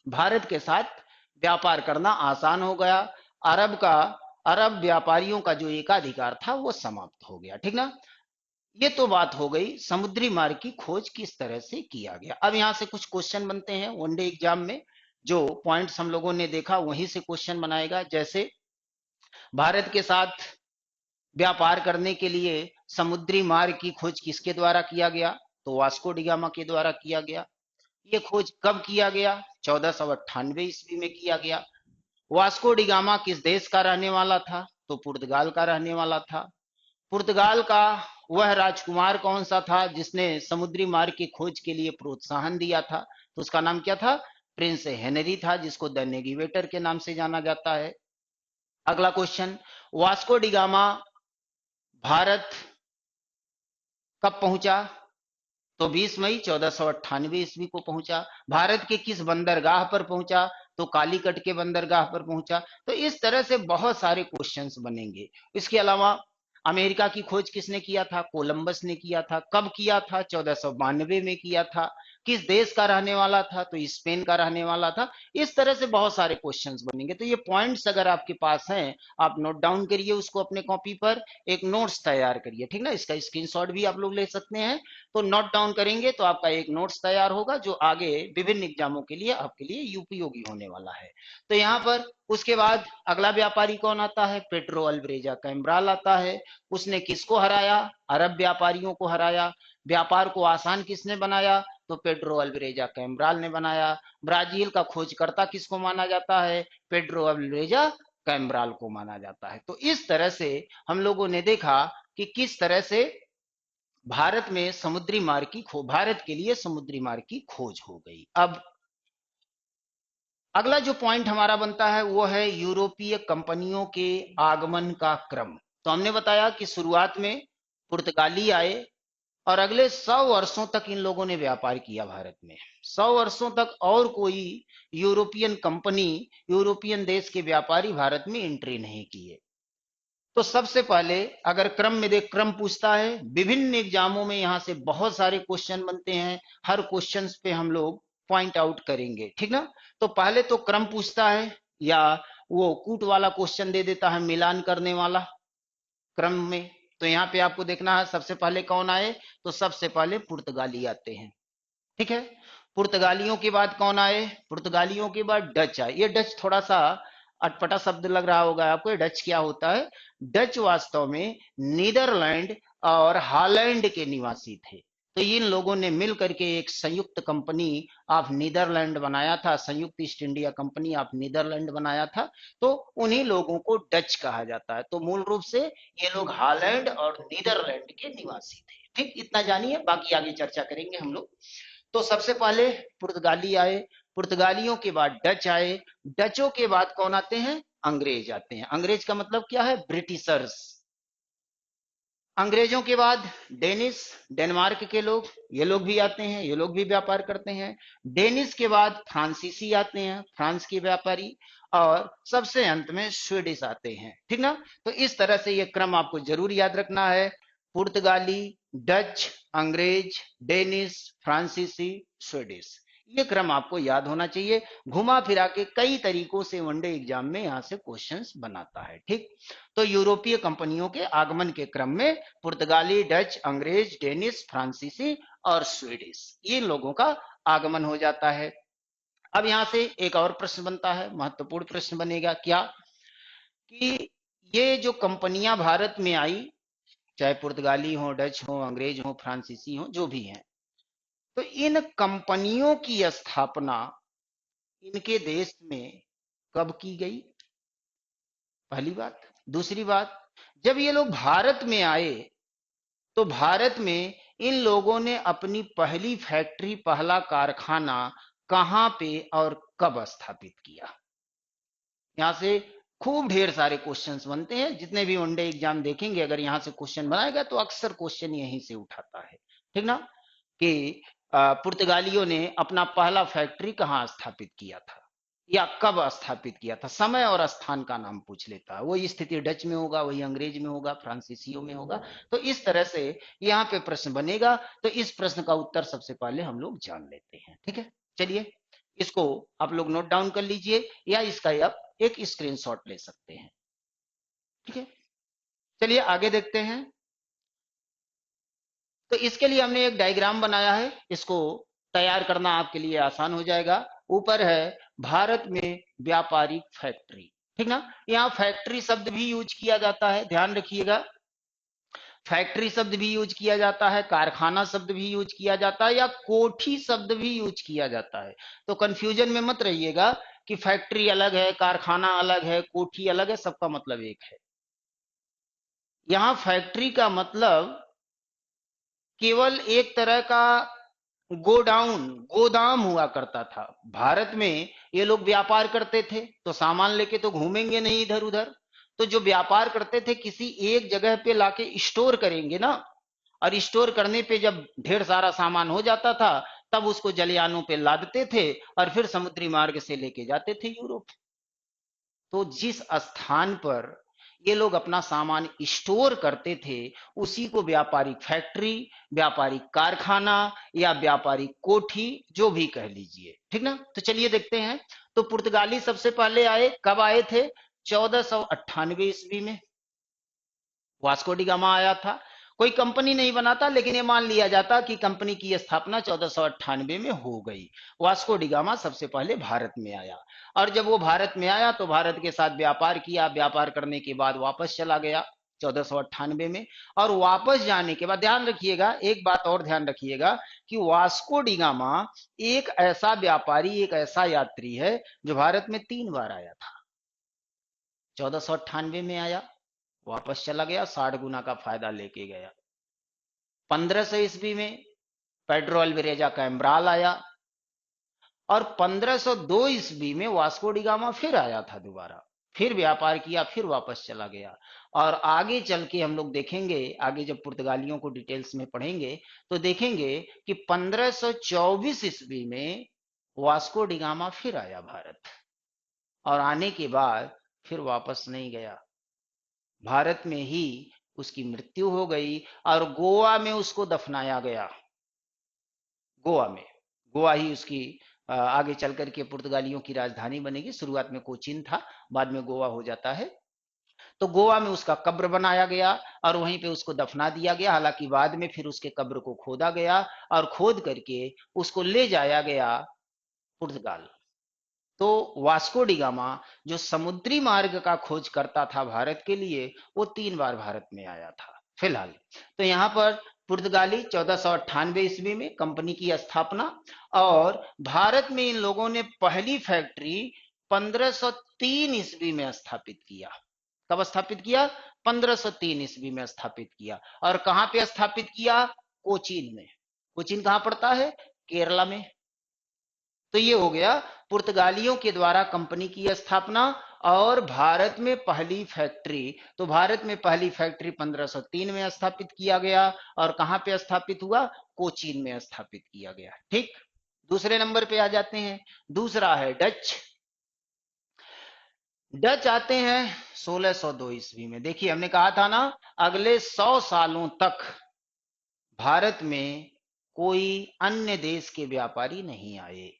भारत के साथ व्यापार करना आसान हो गया, अरब व्यापारियों का जो एकाधिकार था वो समाप्त हो गया। ठीक ना, ये तो बात हो गई समुद्री मार्ग की खोज किस तरह से किया गया। अब यहां से कुछ क्वेश्चन बनते हैं वनडे एग्जाम में, जो पॉइंट्स हम लोगों ने देखा वहीं से क्वेश्चन बनाएगा। जैसे भारत के साथ व्यापार करने के लिए समुद्री मार्ग की खोज किसके द्वारा किया गया, तो वास्को डिगामा के द्वारा किया गया। ये खोज कब किया गया, 1498 ईस्वी में किया गया। वास्को डिगामा किस देश का रहने वाला था, तो पुर्तगाल का रहने वाला था। पुर्तगाल का वह राजकुमार कौन सा था जिसने समुद्री मार्ग की खोज के लिए प्रोत्साहन दिया था, तो उसका नाम क्या था, प्रिंस हेनरी था, जिसको द नेविगेटर के नाम से जाना जाता है। अगला क्वेश्चन, वास्को डिगामा भारत कब पहुंचा, तो 20 मई 1498 ईस्वी को पहुंचा। भारत के किस बंदरगाह पर पहुंचा, तो कालीकट के बंदरगाह पर पहुंचा। तो इस तरह से बहुत सारे क्वेश्चंस बनेंगे। इसके अलावा अमेरिका की खोज किसने किया था, कोलंबस ने किया था। कब किया था, 1492 में किया था। किस देश का रहने वाला था, तो स्पेन का रहने वाला था। इस तरह से बहुत सारे क्वेश्चंस बनेंगे। तो ये पॉइंट्स अगर आपके पास हैं, आप नोट डाउन करिए उसको अपने कॉपी पर, एक नोट्स तैयार करिए। ठीक ना, इसका स्क्रीनशॉट भी आप लोग ले सकते हैं। तो नोट डाउन करेंगे तो आपका एक नोट्स तैयार होगा जो आगे विभिन्न एग्जामों के लिए आपके लिए उपयोगी होने वाला है। तो यहाँ पर उसके बाद अगला व्यापारी कौन आता है, पेड्रो अल्वरेजा कैम्ब्राल आता है। उसने किसको हराया, अरब व्यापारियों को हराया। व्यापार को आसान किसने बनाया, तो पेड्रो अल्वरेजा कैम्ब्राल ने बनाया। ब्राजील का खोजकर्ता किसको माना जाता है, पेड्रो अल्वरेजा कैम्ब्राल को माना जाता है। तो इस तरह से हम लोगों ने देखा कि किस तरह से भारत के लिए समुद्री मार्ग की खोज हो गई। अब अगला जो पॉइंट हमारा बनता है वो है यूरोपीय कंपनियों के आगमन का क्रम। तो हमने बताया कि शुरुआत में पुर्तगाली आए और अगले 100 वर्षों तक इन लोगों ने व्यापार किया भारत में। 100 वर्षों तक और कोई यूरोपियन कंपनी, यूरोपियन देश के व्यापारी भारत में एंट्री नहीं किए। तो सबसे पहले अगर क्रम में देख, क्रम पूछता है विभिन्न एग्जामों में, यहां से बहुत सारे क्वेश्चन बनते हैं, हर क्वेश्चन पे हम लोग पॉइंट आउट करेंगे। ठीक ना, तो पहले तो क्रम पूछता है, या वो कूट वाला क्वेश्चन दे देता है मिलान करने वाला क्रम में। तो यहाँ पे आपको देखना है सबसे पहले कौन आए, तो सबसे पहले पुर्तगाली आते हैं। ठीक है, पुर्तगालियों के बाद कौन आए, पुर्तगालियों के बाद डच आए। ये डच थोड़ा सा अटपटा शब्द लग रहा होगा आपको, ये डच क्या होता है, डच वास्तव में नीदरलैंड और हॉलैंड के निवासी थे। तो इन लोगों ने मिल करके एक संयुक्त कंपनी ऑफ नीदरलैंड बनाया था, संयुक्त East India Company of Netherland बनाया था। तो उन्हीं लोगों को डच कहा जाता है। तो मूल रूप से ये लोग हॉलैंड और नीदरलैंड के निवासी थे। ठीक, इतना जानिए, बाकी आगे चर्चा करेंगे हम लोग। तो सबसे पहले पुर्तगाली आए, पुर्तगालियों के बाद डच आए, डचों के बाद कौन आते हैं? अंग्रेज आते हैं। अंग्रेज का मतलब क्या है? ब्रिटिशर्स। अंग्रेजों के बाद डेनिस, डेनमार्क के लोग, ये लोग भी आते हैं, ये लोग भी व्यापार करते हैं। डेनिस के बाद फ्रांसीसी आते हैं, फ्रांस के व्यापारी। और सबसे अंत में स्वीडिश आते हैं। ठीक ना? तो इस तरह से ये क्रम आपको जरूर याद रखना है। पुर्तगाली, डच, अंग्रेज, डेनिस, फ्रांसीसी, स्वीडिश, ये क्रम आपको याद होना चाहिए। घुमा फिरा के कई तरीकों से वनडे एग्जाम में यहां से क्वेश्चंस बनाता है। ठीक, तो यूरोपीय कंपनियों के आगमन के क्रम में पुर्तगाली, डच, अंग्रेज, डेनिस, फ्रांसीसी और स्वीडिश, ये लोगों का आगमन हो जाता है। अब यहां से एक और प्रश्न बनता है, महत्वपूर्ण प्रश्न बनेगा, क्या कि ये जो कंपनियां भारत में आई, चाहे पुर्तगाली हो, डच हो, अंग्रेज हो, फ्रांसीसी हो, जो भी हैं, तो इन कंपनियों की स्थापना इनके देश में कब की गई? पहली बात। दूसरी बात, जब ये लोग भारत में आए तो भारत में इन लोगों ने अपनी पहली फैक्ट्री, पहला कारखाना कहां पे और कब स्थापित किया? यहां से खूब ढेर सारे क्वेश्चंस बनते हैं। जितने भी वनडे एग्जाम देखेंगे, अगर यहां से क्वेश्चन बनाएगा तो अक्सर क्वेश्चन यहीं से उठाता है। ठीक ना? कि पुर्तगालियों ने अपना पहला फैक्ट्री कहाँ स्थापित किया था या कब स्थापित किया था, समय और स्थान का नाम पूछ लेता है। वही स्थिति डच में होगा, वही अंग्रेज में होगा, फ्रांसीसियों में होगा। तो इस तरह से यहाँ पे प्रश्न बनेगा। तो इस प्रश्न का उत्तर सबसे पहले हम लोग जान लेते हैं। ठीक है, चलिए इसको आप लोग नोट डाउन कर लीजिए या इसका आप एक स्क्रीनशॉट ले सकते हैं। ठीक है, चलिए आगे देखते हैं। तो इसके लिए हमने एक डायग्राम बनाया है, इसको तैयार करना आपके लिए आसान हो जाएगा। ऊपर है भारत में व्यापारिक फैक्ट्री। ठीक ना? यहाँ फैक्ट्री शब्द भी यूज किया जाता है, ध्यान रखिएगा। फैक्ट्री शब्द भी यूज किया जाता है, कारखाना शब्द भी यूज किया जाता है, या कोठी शब्द भी यूज किया जाता है। तो कंफ्यूजन में मत रहिएगा कि फैक्ट्री अलग है, कारखाना अलग है, कोठी अलग है, सबका मतलब एक है। यहाँ फैक्ट्री का मतलब केवल एक तरह का गोडाउन, गोदाम हुआ करता था। भारत में ये लोग व्यापार करते थे तो सामान लेके तो घूमेंगे नहीं इधर उधर। तो जो व्यापार करते थे किसी एक जगह पे लाके स्टोर करेंगे ना, और स्टोर करने पे जब ढेर सारा सामान हो जाता था तब उसको जलयानों पे लादते थे और फिर समुद्री मार्ग से लेके जाते थे यूरोप। तो जिस स्थान पर ये लोग अपना सामान स्टोर करते थे उसी को व्यापारिक फैक्ट्री, व्यापारिक कारखाना या व्यापारिक कोठी, जो भी कह लीजिए। ठीक ना? तो चलिए देखते हैं। तो पुर्तगाली सबसे पहले आए, कब आए थे? 1498 ईस्वी में वास्को डी गामा आया था। कोई कंपनी नहीं बनाता, लेकिन ये मान लिया जाता कि कंपनी की स्थापना 1498 में हो गई। वास्को डी गामा सबसे पहले भारत में आया, और जब वो भारत में आया तो भारत के साथ व्यापार किया, व्यापार करने के बाद वापस चला गया 1498 में। और वापस जाने के बाद ध्यान रखिएगा, एक बात और ध्यान रखिएगा कि वास्को डी गामा एक ऐसा व्यापारी, एक ऐसा यात्री है जो भारत में 3 बार आया था। 1498 में आया, वापस चला गया, 60 गुना का फायदा लेके गया। 1500 ईस्वी में पेड्रो अल्वारेजा कैम्ब्राल आया, और 1502 ईस्वी में वास्को डी गामा फिर आया था दोबारा, फिर व्यापार किया, फिर वापस चला गया। और आगे चल के हम लोग देखेंगे, आगे जब पुर्तगालियों को डिटेल्स में पढ़ेंगे तो देखेंगे कि 1524 ईस्वी में वास्को डी गामा फिर आया भारत, और आने के बाद फिर वापस नहीं गया। भारत में ही उसकी मृत्यु हो गई और गोवा में उसको दफनाया गया। गोवा में, गोवा ही उसकी आगे चल करके पुर्तगालियों की राजधानी बनेगी। शुरुआत में कोचीन था, बाद में गोवा हो जाता है। तो गोवा में उसका कब्र बनाया गया और वहीं पे उसको दफना दिया गया। हालांकि बाद में फिर उसके कब्र को खोदा गया और खोद करके उसको ले जाया गया पुर्तगाल। तो वास्को डी गामा जो समुद्री मार्ग का खोज करता था भारत के लिए, वो 3 बार भारत में आया था फिलहाल। तो यहाँ पर पुर्तगाली 1498 ईस्वी में कंपनी की स्थापना, और भारत में इन लोगों ने पहली फैक्ट्री 1503 ईस्वी में स्थापित किया। कब स्थापित किया? 1503 ईस्वी में स्थापित किया। और कहां पे स्थापित किया? कोचीन में। कोचीन कहां पड़ता है? केरला में। तो ये हो गया पुर्तगालियों के द्वारा कंपनी की स्थापना और भारत में पहली फैक्ट्री। तो भारत में पहली फैक्ट्री 1503 में स्थापित किया गया, और कहां पे स्थापित हुआ? कोचीन में स्थापित किया गया। ठीक, दूसरे नंबर पे आ जाते हैं। दूसरा है डच। डच आते हैं 1602 ईस्वी में। देखिए, हमने कहा था ना, अगले 100 सालों तक भारत में कोई अन्य देश के व्यापारी नहीं आए।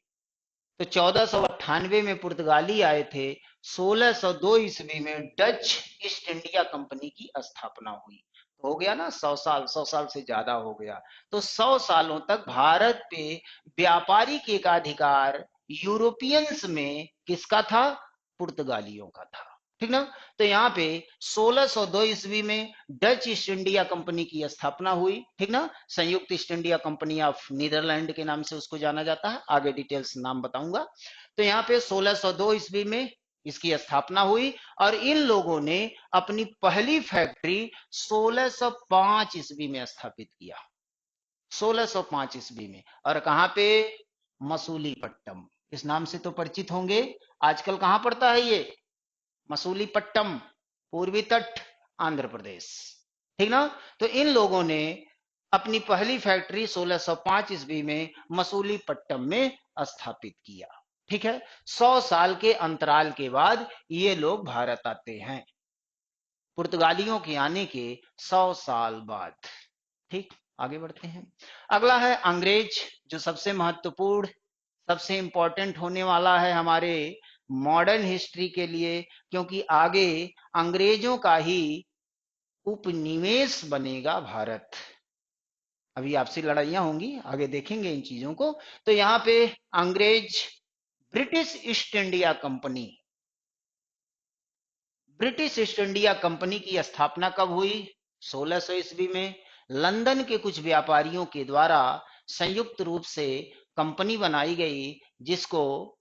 तो 1498 में पुर्तगाली आए थे, 1602 ईस्वी में डच ईस्ट इंडिया कंपनी की स्थापना हुई। तो हो गया ना 100 साल, 100 साल से ज्यादा हो गया। तो 100 सालों तक भारत पे व्यापारिक एकाधिकार यूरोपियंस में किसका था? पुर्तगालियों का था। ठीक ना? तो यहाँ पे 1602 ईस्वी में डच ईस्ट इंडिया कंपनी की स्थापना हुई। ठीक ना? संयुक्त East India Company of Netherland के नाम से उसको जाना जाता है, आगे डिटेल्स नाम बताऊंगा। तो यहाँ पे 1602 ईस्वी में इसकी स्थापना हुई, और इन लोगों ने अपनी पहली फैक्ट्री 1605 ईस्वी में स्थापित किया। 1605 ईस्वी में। और कहां पे? मसूलीपट्टम। इस नाम से तो परिचित होंगे। आजकल कहां पड़ता है ये? मसूलीपट्टम, पूर्वी तट, आंध्र प्रदेश। ठीक ना? तो इन लोगों ने अपनी पहली फैक्ट्री 1605 ईस्वी में मसूलीपट्टम में स्थापित किया। ठीक है? 100 साल के अंतराल के बाद ये लोग भारत आते हैं, पुर्तगालियों के आने के 100 साल बाद। ठीक, आगे बढ़ते हैं। अगला है अंग्रेज, जो सबसे महत्वपूर्ण, सबसे इंपॉर्टेंट होने वाला है हमारे मॉडर्न हिस्ट्री के लिए, क्योंकि आगे अंग्रेजों का ही उपनिवेश बनेगा भारत। अभी आपसी लड़ाइयां होंगी, आगे देखेंगे इन चीजों को। तो यहाँ पे अंग्रेज, British east India company, British east India company की स्थापना कब हुई? 1600 ईस्वी में। लंदन के कुछ व्यापारियों के द्वारा संयुक्त रूप से कंपनी बनाई गई, जिसको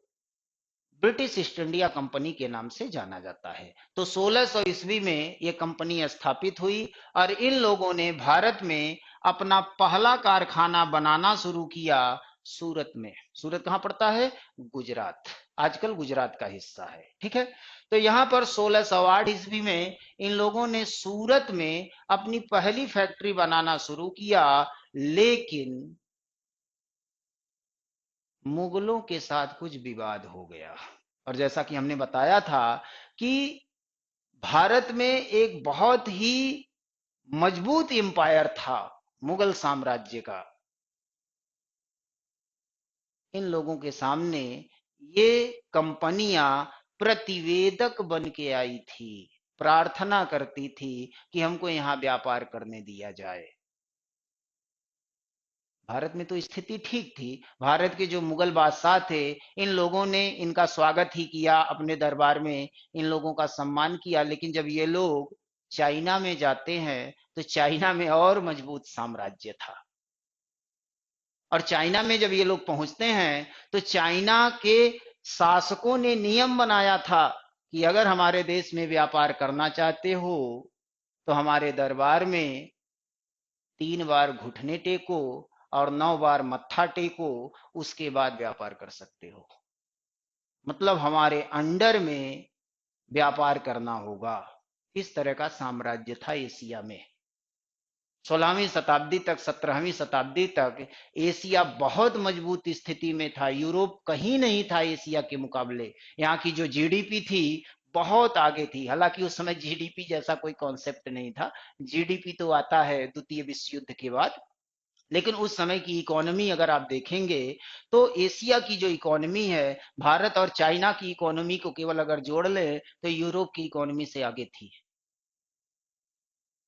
ब्रिटिश ईस्ट इंडिया कंपनी के नाम से जाना जाता है। तो 1600 ईस्वी में यह कंपनी स्थापित हुई, और इन लोगों ने भारत में अपना पहला कारखाना बनाना शुरू किया सूरत में। सूरत कहां पड़ता है? गुजरात, आजकल गुजरात का हिस्सा है। ठीक है? तो यहां पर 1608 ईस्वी में इन लोगों ने सूरत में अपनी पहली फैक्ट्री बनाना शुरू किया, लेकिन मुगलों के साथ कुछ विवाद हो गया। और जैसा कि हमने बताया था कि भारत में एक बहुत ही मजबूत एम्पायर था मुगल साम्राज्य का। इन लोगों के सामने ये कंपनियां प्रतिवेदक बन के आई थी, प्रार्थना करती थी कि हमको यहां व्यापार करने दिया जाए। भारत में तो स्थिति ठीक थी। भारत के जो मुगल बादशाह थे, इन लोगों ने इनका स्वागत ही किया, अपने दरबार में इन लोगों का सम्मान किया। लेकिन जब ये लोग चाइना में जाते हैं, तो चाइना में और मजबूत साम्राज्य था। और चाइना में जब ये लोग पहुंचते हैं, तो चाइना के शासकों ने नियम बनाया था कि अगर हमारे देश में व्यापार करना चाहते हो, तो हमारे दरबार में 3 बार घुटने टेको और 9 बार मत्था टेको, उसके बाद व्यापार कर सकते हो। मतलब हमारे अंडर में व्यापार करना होगा। इस तरह का साम्राज्य था एशिया में। 16वीं शताब्दी तक, 17वीं शताब्दी तक एशिया बहुत मजबूत स्थिति में था। यूरोप कहीं नहीं था एशिया के मुकाबले। यहाँ की जो जीडीपी थी बहुत आगे थी। हालांकि उस समय जीडीपी जैसा कोई कॉन्सेप्ट नहीं था। जीडीपी तो आता है द्वितीय विश्व युद्ध के बाद। लेकिन उस समय की इकोनॉमी अगर आप देखेंगे, तो एशिया की जो इकोनॉमी है, भारत और चाइना की इकोनॉमी को केवल अगर जोड़ ले, तो यूरोप की इकोनॉमी से आगे थी।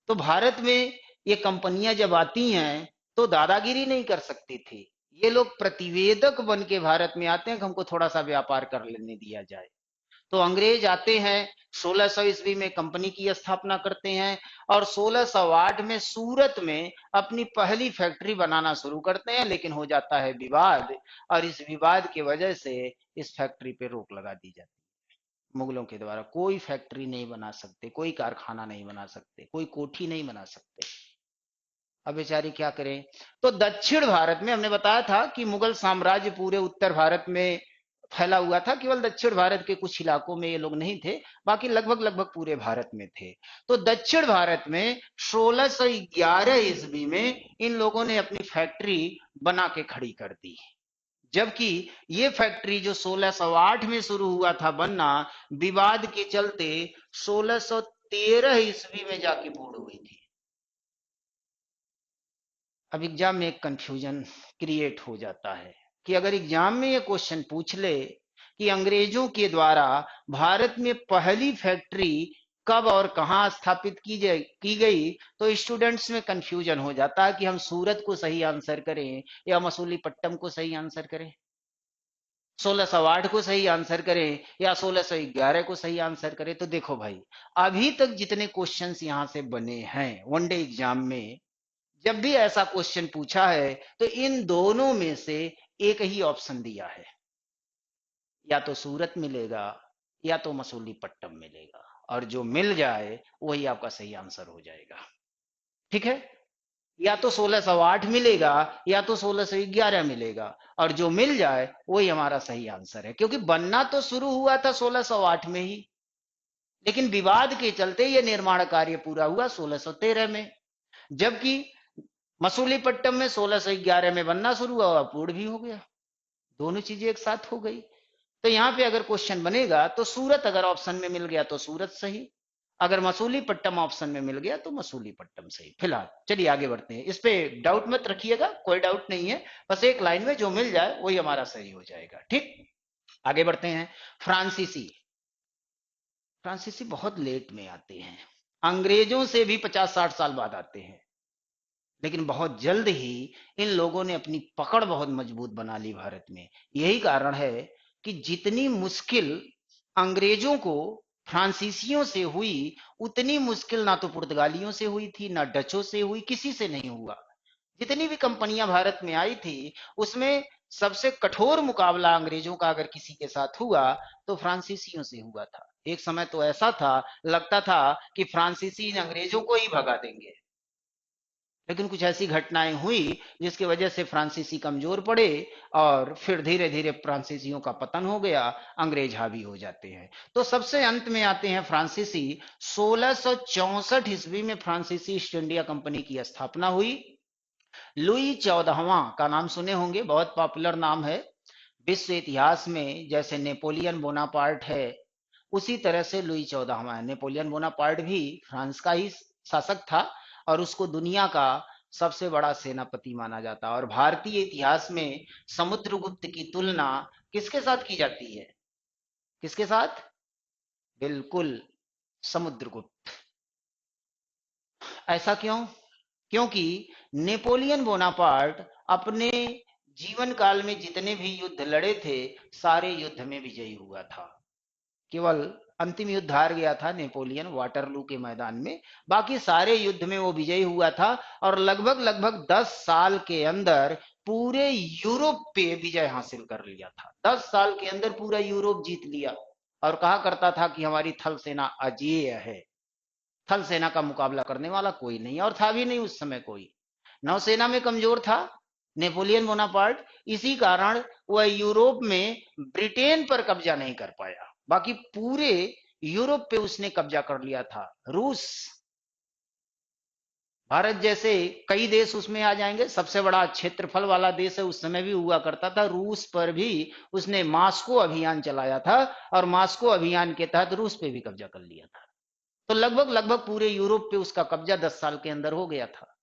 तो भारत में ये कंपनियां जब आती हैं, तो दादागिरी नहीं कर सकती थी। ये लोग प्रतिवेदक बन के भारत में आते हैं कि हमको थोड़ा सा व्यापार कर लेने दिया जाए। तो अंग्रेज आते हैं, 1600 ईस्वी में कंपनी की स्थापना करते हैं और 1608 में सूरत में अपनी पहली फैक्ट्री बनाना शुरू करते हैं, लेकिन हो जाता है विवाद, और इस विवाद की वजह से इस फैक्ट्री पे रोक लगा दी जाती है मुगलों के द्वारा। कोई फैक्ट्री नहीं बना सकते, कोई कारखाना नहीं बना सकते, कोई कोठी नहीं बना सकते। अब बेचारी क्या करें। तो दक्षिण भारत में हमने बताया था कि मुगल साम्राज्य पूरे उत्तर भारत में फैला हुआ था, केवल दक्षिण भारत के कुछ इलाकों में ये लोग नहीं थे, बाकी लगभग लगभग पूरे भारत में थे। तो दक्षिण भारत में 1611 ईस्वी में इन लोगों ने अपनी फैक्ट्री बना के खड़ी कर दी, जबकि ये फैक्ट्री जो 1608 में शुरू हुआ था बनना, विवाद के चलते 1613 ईस्वी में जाके पूर्ण हुई थी। अब एग्जाम में एक कंफ्यूजन क्रिएट हो जाता है कि अगर एग्जाम में ये क्वेश्चन पूछ ले कि अंग्रेजों के द्वारा भारत में पहली फैक्ट्री कब और कहां स्थापित की गई, तो स्टूडेंट्स में कंफ्यूजन हो जाता है कि हम सूरत को सही आंसर करें या मसूलीपट्टम को सही आंसर करें, 1608 को सही आंसर करें या 1611 को सही आंसर करें। तो देखो भाई, अभी तक जितने क्वेश्चंस यहां से बने हैं वनडे एग्जाम में, जब भी ऐसा क्वेश्चन पूछा है तो इन दोनों में से एक ही ऑप्शन दिया है, या तो सूरत मिलेगा या तो मसूलीपट्टम मिलेगा, और जो मिल जाए वही आपका सही आंसर हो जाएगा। ठीक है, या तो 1608 मिलेगा या तो 1611 मिलेगा, और जो मिल जाए वही हमारा सही आंसर है, क्योंकि बनना तो शुरू हुआ था 1608 में ही, लेकिन विवाद के चलते यह निर्माण कार्य पूरा हुआ 1613 में, जबकि मसूलीपट्टम में 1611 में बनना शुरू हुआ और पूर्ण भी हो गया। दोनों चीजें एक साथ हो गई। तो यहाँ पे अगर क्वेश्चन बनेगा तो सूरत अगर ऑप्शन में मिल गया तो सूरत सही, अगर मसूलीपट्टम ऑप्शन में मिल गया तो मसूलीपट्टम सही। फिलहाल चलिए आगे बढ़ते हैं, इस पे डाउट मत रखिएगा, कोई डाउट नहीं है, बस एक लाइन में जो मिल जाए वही हमारा सही हो जाएगा। ठीक, आगे बढ़ते हैं। फ्रांसीसी, फ्रांसीसी बहुत लेट में आते हैं, अंग्रेजों से भी 50-60 साल बाद आते हैं, लेकिन बहुत जल्द ही इन लोगों ने अपनी पकड़ बहुत मजबूत बना ली भारत में। यही कारण है कि जितनी मुश्किल अंग्रेजों को फ्रांसीसियों से हुई, उतनी मुश्किल ना तो पुर्तगालियों से हुई थी, ना डचों से हुई, किसी से नहीं हुआ। जितनी भी कंपनियां भारत में आई थी उसमें सबसे कठोर मुकाबला अंग्रेजों का अगर किसी के साथ हुआ तो फ्रांसीसियों से हुआ था। एक समय तो ऐसा था, लगता था कि फ्रांसीसी इन अंग्रेजों को ही भगा देंगे, लेकिन कुछ ऐसी घटनाएं हुई जिसकी वजह से फ्रांसीसी कमजोर पड़े और फिर धीरे धीरे फ्रांसीसियों का पतन हो गया, अंग्रेज हावी हो जाते हैं। तो सबसे अंत में आते हैं फ्रांसीसी। 1664 ईस्वी में फ्रांसीसी ईस्ट इंडिया कंपनी की स्थापना हुई। लुई 14वां का नाम सुने होंगे, बहुत पॉपुलर नाम है विश्व इतिहास में। जैसे नेपोलियन बोनापार्ट है उसी तरह से लुई 14वां, नेपोलियन बोनापार्ट भी फ्रांस का ही शासक था और उसको दुनिया का सबसे बड़ा सेनापति माना जाता है। और भारतीय इतिहास में समुद्रगुप्त की तुलना किसके साथ की जाती है? किसके साथ? बिल्कुल, समुद्रगुप्त। ऐसा क्यों? क्योंकि नेपोलियन बोनापार्ट अपने जीवन काल में जितने भी युद्ध लड़े थे सारे युद्ध में विजयी हुआ था। केवल अंतिम युद्ध हार गया था नेपोलियन वाटरलू के मैदान में, बाकी सारे युद्ध में वो विजयी हुआ था और लगभग लगभग 10 साल के अंदर पूरे यूरोप पे विजय हासिल कर लिया था। 10 साल के अंदर पूरा यूरोप जीत लिया और कहा करता था कि हमारी थल सेना अजेय है, थल सेना का मुकाबला करने वाला कोई नहीं, और था भी नहीं उस समय कोई। नौसेना में कमजोर था नेपोलियन बोनापार्ट, इसी कारण वह यूरोप में ब्रिटेन पर कब्जा नहीं कर पाया, बाकी पूरे यूरोप पे उसने कब्जा कर लिया था। रूस, भारत जैसे कई देश उसमें आ जाएंगे, सबसे बड़ा क्षेत्रफल वाला देश है, उस समय भी हुआ करता था। रूस पर भी उसने मास्को अभियान चलाया था और मास्को अभियान के तहत रूस पे भी कब्जा कर लिया था। तो लगभग लगभग पूरे यूरोप पे उसका कब्जा 10 साल के अंदर हो गया था।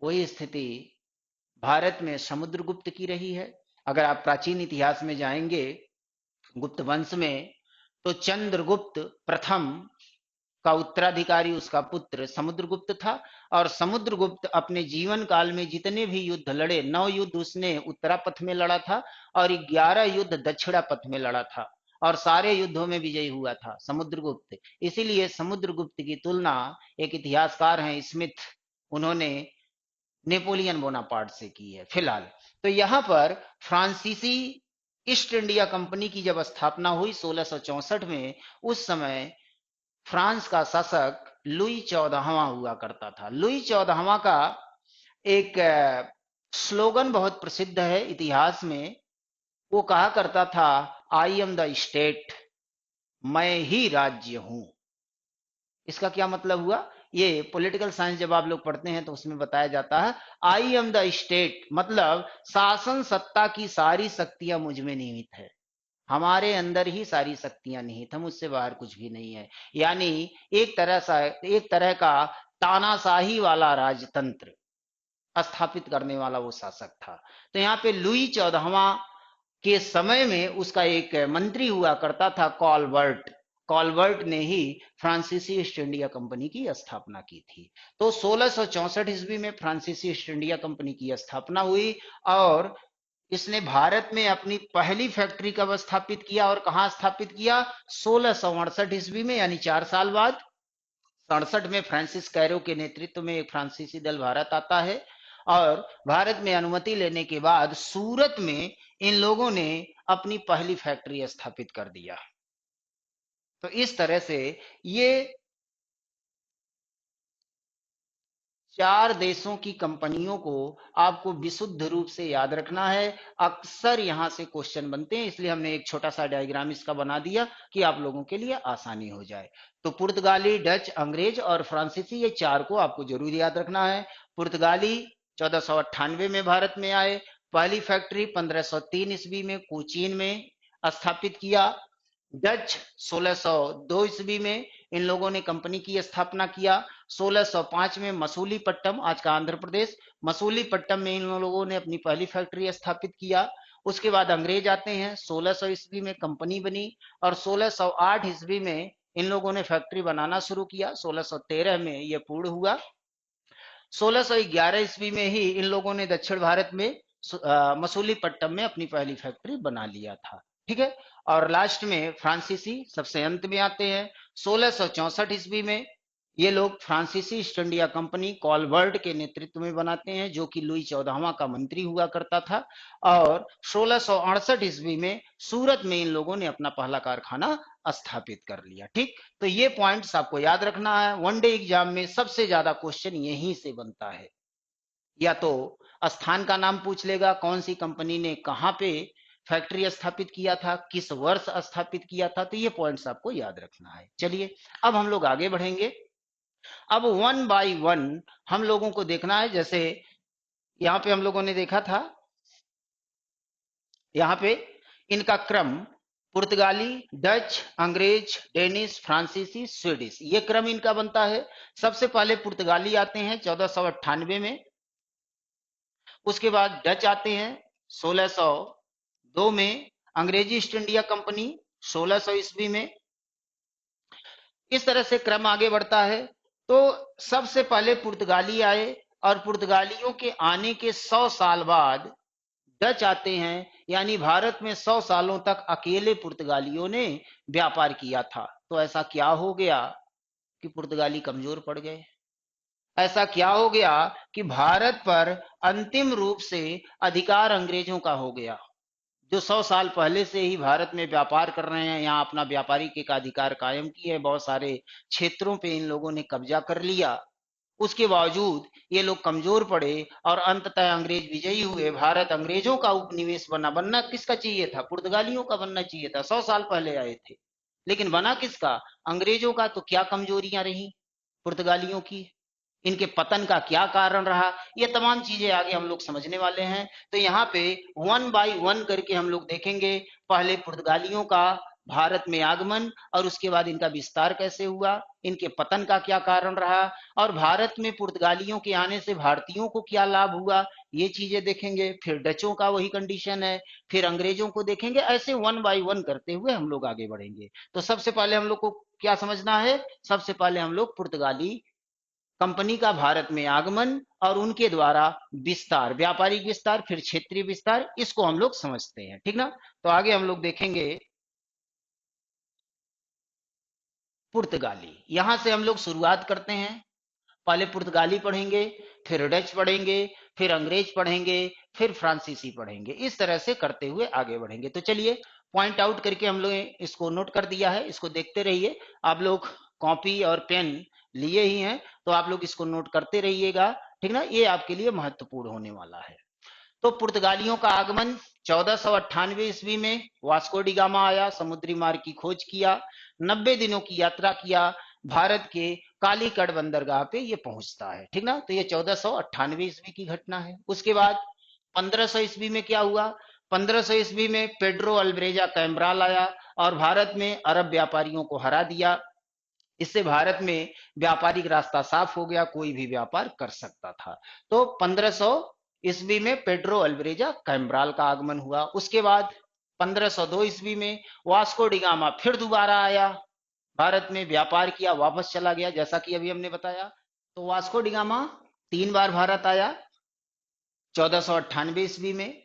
वही स्थिति भारत में समुद्रगुप्त की रही है। अगर आप प्राचीन इतिहास में जाएंगे गुप्त वंश में, तो चंद्रगुप्त प्रथम का उत्तराधिकारी उसका पुत्र समुद्रगुप्त था। और समुद्रगुप्त अपने जीवन काल में जितने भी युद्ध लड़े, 9 युद्ध उसने उत्तरापथ में लड़ा था और 11 युद्ध दक्षिणापथ में लड़ा था, और सारे युद्धों में विजयी हुआ था समुद्रगुप्त। इसीलिए समुद्रगुप्त की तुलना एक इतिहासकार हैं स्मिथ, उन्होंने नेपोलियन बोनापार्ट से की है फिलहाल। तो यहाँ पर फ्रांसीसी ईस्ट इंडिया कंपनी की जब स्थापना हुई 1664 में, उस समय फ्रांस का शासक लुई 14वां हुआ करता था। लुई 14वां का एक स्लोगन बहुत प्रसिद्ध है इतिहास में। वो कहा करता था, आई एम द स्टेट, मैं ही राज्य हूं। इसका क्या मतलब हुआ? ये पॉलिटिकल साइंस जब आप लोग पढ़ते हैं तो उसमें बताया जाता है, आई एम द स्टेट मतलब शासन सत्ता की सारी शक्तियां मुझ में निहित है, हमारे अंदर ही सारी शक्तियां निहित, हम उससे बाहर कुछ भी नहीं है। यानी एक तरह का तानाशाही वाला राजतंत्र स्थापित करने वाला वो शासक था। तो यहाँ पे लुई 14वां के समय में उसका एक मंत्री हुआ करता था कॉलबर्ट। कॉलबर्ट ने ही फ्रांसीसी ईस्ट इंडिया कंपनी की स्थापना की थी। तो 1664 ईस्वी में फ्रांसीसी ईस्ट इंडिया कंपनी की स्थापना हुई, और इसने भारत में अपनी पहली फैक्ट्री कब स्थापित किया और कहां स्थापित किया? 1668 ईस्वी में, यानी 4 साल बाद। 67 में फ्रांसिस कैरो के नेतृत्व में एक फ्रांसीसी दल भारत आता है, और भारत में अनुमति लेने के बाद सूरत में इन लोगों ने अपनी पहली फैक्ट्री स्थापित कर दिया। तो इस तरह से ये 4 देशों की कंपनियों को आपको विशुद्ध रूप से याद रखना है। अक्सर यहां से क्वेश्चन बनते हैं, इसलिए हमने एक छोटा सा डायग्राम इसका बना दिया कि आप लोगों के लिए आसानी हो जाए। तो पुर्तगाली, डच, अंग्रेज और फ्रांसीसी, ये 4 को आपको जरूर याद रखना है। पुर्तगाली 1498 में भारत में आए, पहली फैक्ट्री 1503 ईस्वी में कोचीन में स्थापित किया। डच 1602 ईस्वी में इन लोगों ने कंपनी की स्थापना किया। 1605 में मसूलीपट्टम, आज का आंध्र प्रदेश, मसूलीपट्टम में इन लोगों ने अपनी पहली फैक्ट्री स्थापित किया। उसके बाद अंग्रेज आते हैं, 1600 ईस्वी में कंपनी बनी, और 1608 ईस्वी में इन लोगों ने फैक्ट्री बनाना शुरू किया। 1613 में यह पूर्ण हुआ। 1611 ईस्वी में ही इन लोगों ने दक्षिण भारत में मसूलीपट्टम में अपनी पहली फैक्ट्री बना लिया था। ठीक है। और लास्ट में फ्रांसीसी सबसे अंत में आते हैं। 1664 ईस्वी में ये लोग फ्रांसीसी ईस्ट इंडिया कंपनी कॉलबर्ट के नेतृत्व में बनाते हैं, जो कि लुई 14वां का मंत्री हुआ करता था। और 1668 ईस्वी में सूरत में इन लोगों ने अपना पहला कारखाना स्थापित कर लिया। ठीक, तो ये पॉइंट्स आपको याद रखना है। वनडे एग्जाम में सबसे ज्यादा क्वेश्चन यहीं से बनता है। या तो स्थान का नाम पूछ लेगा, कौन सी कंपनी ने कहां पे फैक्ट्री स्थापित किया था, किस वर्ष स्थापित किया था, तो ये पॉइंट्स आपको याद रखना है। चलिए अब हम लोग आगे बढ़ेंगे। अब 1 बाय 1 हम लोगों को देखना है। जैसे यहाँ पे हम लोगों ने देखा था, यहाँ पे इनका क्रम पुर्तगाली, डच, अंग्रेज, डेनिश, फ्रांसीसी, स्वीडिश, ये क्रम इनका बनता है। सबसे पहले पुर्तगाली आते हैं 1498 में, उसके बाद डच आते हैं 1602 में, अंग्रेजी ईस्ट इंडिया कंपनी 1600 ईस्वी में। इस तरह से क्रम आगे बढ़ता है। तो सबसे पहले पुर्तगाली आए, और पुर्तगालियों के आने के 100 साल बाद डच आते हैं। यानी भारत में 100 सालों तक अकेले पुर्तगालियों ने व्यापार किया था। तो ऐसा क्या हो गया कि पुर्तगाली कमजोर पड़ गए? ऐसा क्या हो गया कि भारत पर अंतिम रूप से अधिकार अंग्रेजों का हो गया, जो 100 साल पहले से ही भारत में व्यापार कर रहे हैं, यहाँ अपना व्यापारिक एकाधिकार कायम किए है, बहुत सारे क्षेत्रों पे इन लोगों ने कब्जा कर लिया। उसके बावजूद ये लोग कमजोर पड़े और अंततः अंग्रेज विजयी हुए। भारत अंग्रेजों का उपनिवेश बना। बनना किसका चाहिए था? पुर्तगालियों का बनना चाहिए था, 100 साल पहले आए थे। लेकिन बना किसका? अंग्रेजों का। तो क्या कमजोरियां रही पुर्तगालियों की, इनके पतन का क्या कारण रहा, ये तमाम चीजें आगे हम लोग समझने वाले हैं। तो यहाँ पे 1 बाय 1 करके हम लोग देखेंगे। पहले पुर्तगालियों का भारत में आगमन और उसके बाद इनका विस्तार कैसे हुआ, इनके पतन का क्या कारण रहा, और भारत में पुर्तगालियों के आने से भारतीयों को क्या लाभ हुआ, ये चीजें देखेंगे। फिर डचों का वही कंडीशन है, फिर अंग्रेजों को देखेंगे। ऐसे वन बाय वन करते हुए हम लोग आगे बढ़ेंगे। तो सबसे पहले हम लोग को क्या समझना है, सबसे पहले हम लोग पुर्तगाली कंपनी का भारत में आगमन और उनके द्वारा विस्तार, व्यापारिक विस्तार, फिर क्षेत्रीय विस्तार, इसको हम लोग समझते हैं, ठीक ना। तो आगे हम लोग देखेंगे पुर्तगाली, यहां से हम लोग शुरुआत करते हैं। पहले पुर्तगाली पढ़ेंगे, फिर डच पढ़ेंगे, फिर अंग्रेज पढ़ेंगे, फिर फ्रांसीसी पढ़ेंगे। इस तरह से करते हुए आगे बढ़ेंगे। तो चलिए, पॉइंट आउट करके हम लोग इसको नोट कर दिया है, इसको देखते रहिए। आप लोग कॉपी और पेन लिए ही हैं, तो आप लोग इसको नोट करते रहिएगा, ठीक ना। ये आपके लिए महत्वपूर्ण होने वाला है। तो पुर्तगालियों का आगमन 1498 ईस्वी में वास्को डी गामा आया, समुद्री मार्ग की खोज किया, 90 दिनों की यात्रा किया, भारत के कालीकट बंदरगाह पे ये पहुंचता है, ठीक ना। तो ये 1498 ईस्वी की घटना है। उसके बाद 1500 ईस्वी में क्या हुआ, 1500 ईस्वी में पेड्रो अल्ब्रेजा कैम्ब्राल आया और भारत में अरब व्यापारियों को हरा दिया। इससे भारत में व्यापारिक रास्ता साफ हो गया, कोई भी व्यापार कर सकता था। तो 1500 ईस्वी में पेड्रो अल्ब्रेजा कैम्ब्राल का आगमन हुआ। उसके बाद 1502 ईस्वी में वास्को डिगामा फिर दोबारा आया, भारत में व्यापार किया, वापस चला गया, जैसा कि अभी हमने बताया। तो वास्को डिगामा 3 बार भारत आया, 1498 ईस्वी में,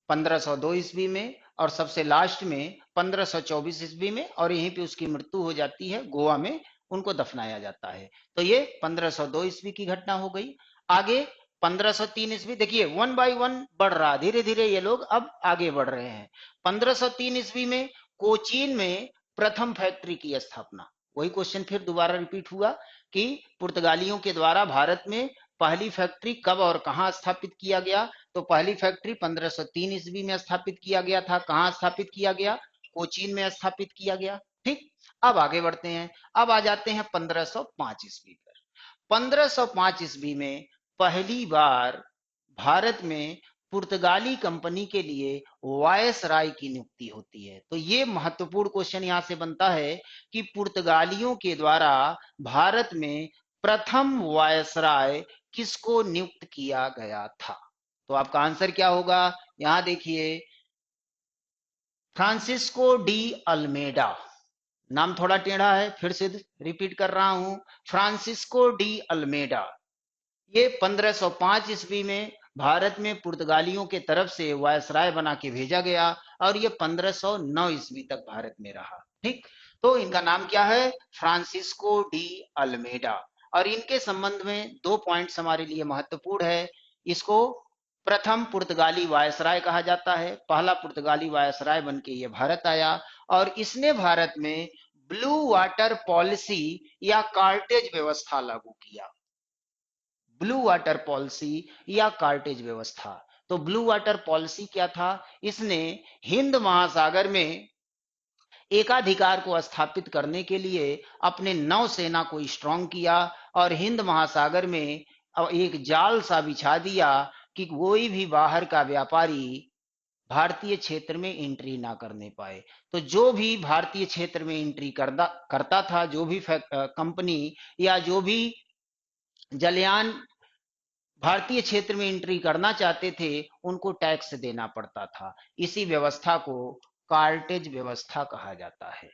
1502 ईस्वी में, और सबसे लास्ट में 1524 ईस्वी में, और यहीं पे उसकी मृत्यु हो जाती है, गोवा में उनको दफनाया जाता है। तो ये 1502 ईस्वी की घटना हो गई। आगे 1503 ईस्वी, देखिए वन बाय वन बढ़ रहा, धीरे धीरे ये लोग अब आगे बढ़ रहे हैं। 1503 ईस्वी में कोचीन में प्रथम फैक्ट्री की स्थापना। वही क्वेश्चन फिर दोबारा रिपीट हुआ कि पुर्तगालियों के द्वारा भारत में पहली फैक्ट्री कब और कहां स्थापित किया गया। तो पहली फैक्ट्री 1503 ईस्वी में स्थापित किया गया था। कहां स्थापित किया गया, कोचीन में स्थापित किया गया, ठीक। अब आगे बढ़ते हैं, अब आ जाते हैं 1505 ईस्वी पर। 1505 ईस्वी में पहली बार भारत में पुर्तगाली कंपनी के लिए वायसराय की नियुक्ति होती है। तो ये महत्वपूर्ण क्वेश्चन यहां से बनता है कि पुर्तगालियों के द्वारा भारत में प्रथम वायसराय किसको नियुक्त किया गया था। तो आपका आंसर क्या होगा, यहां देखिए, फ्रांसिस्को डी अल्मेडा। नाम थोड़ा टेढ़ा है, फिर से रिपीट कर रहा हूं, फ्रांसिस्को डी अल्मेडा। ये 1505 ईस्वी में भारत में पुर्तगालियों के तरफ से वायसराय बना के भेजा गया और ये 1509 ईस्वी तक भारत में रहा, ठीक। तो इनका नाम क्या है, फ्रांसिस्को डी अल्मेडा। और इनके संबंध में 2 पॉइंट्स हमारे लिए महत्वपूर्ण है। इसको प्रथम पुर्तगाली वायसराय कहा जाता है, पहला पुर्तगाली वायसराय बन के ये भारत आया और इसने भारत में ब्लू वाटर पॉलिसी या कार्टेज व्यवस्था लागू किया। ब्लू वाटर पॉलिसी या कार्टेज व्यवस्था। तो ब्लू वाटर पॉलिसी क्या था, इसने हिंद महासागर में एकाधिकार को स्थापित करने के लिए अपने नौसेना को स्ट्रांग किया और हिंद महासागर में एक जाल सा बिछा दिया कि कोई भी बाहर का व्यापारी भारतीय क्षेत्र में एंट्री ना करने पाए। तो जो भी भारतीय क्षेत्र में एंट्री करता था, जो भी कंपनी या जो भी जलयान भारतीय क्षेत्र में एंट्री करना चाहते थे, उनको टैक्स देना पड़ता था। इसी व्यवस्था को कार्टेज व्यवस्था कहा जाता है।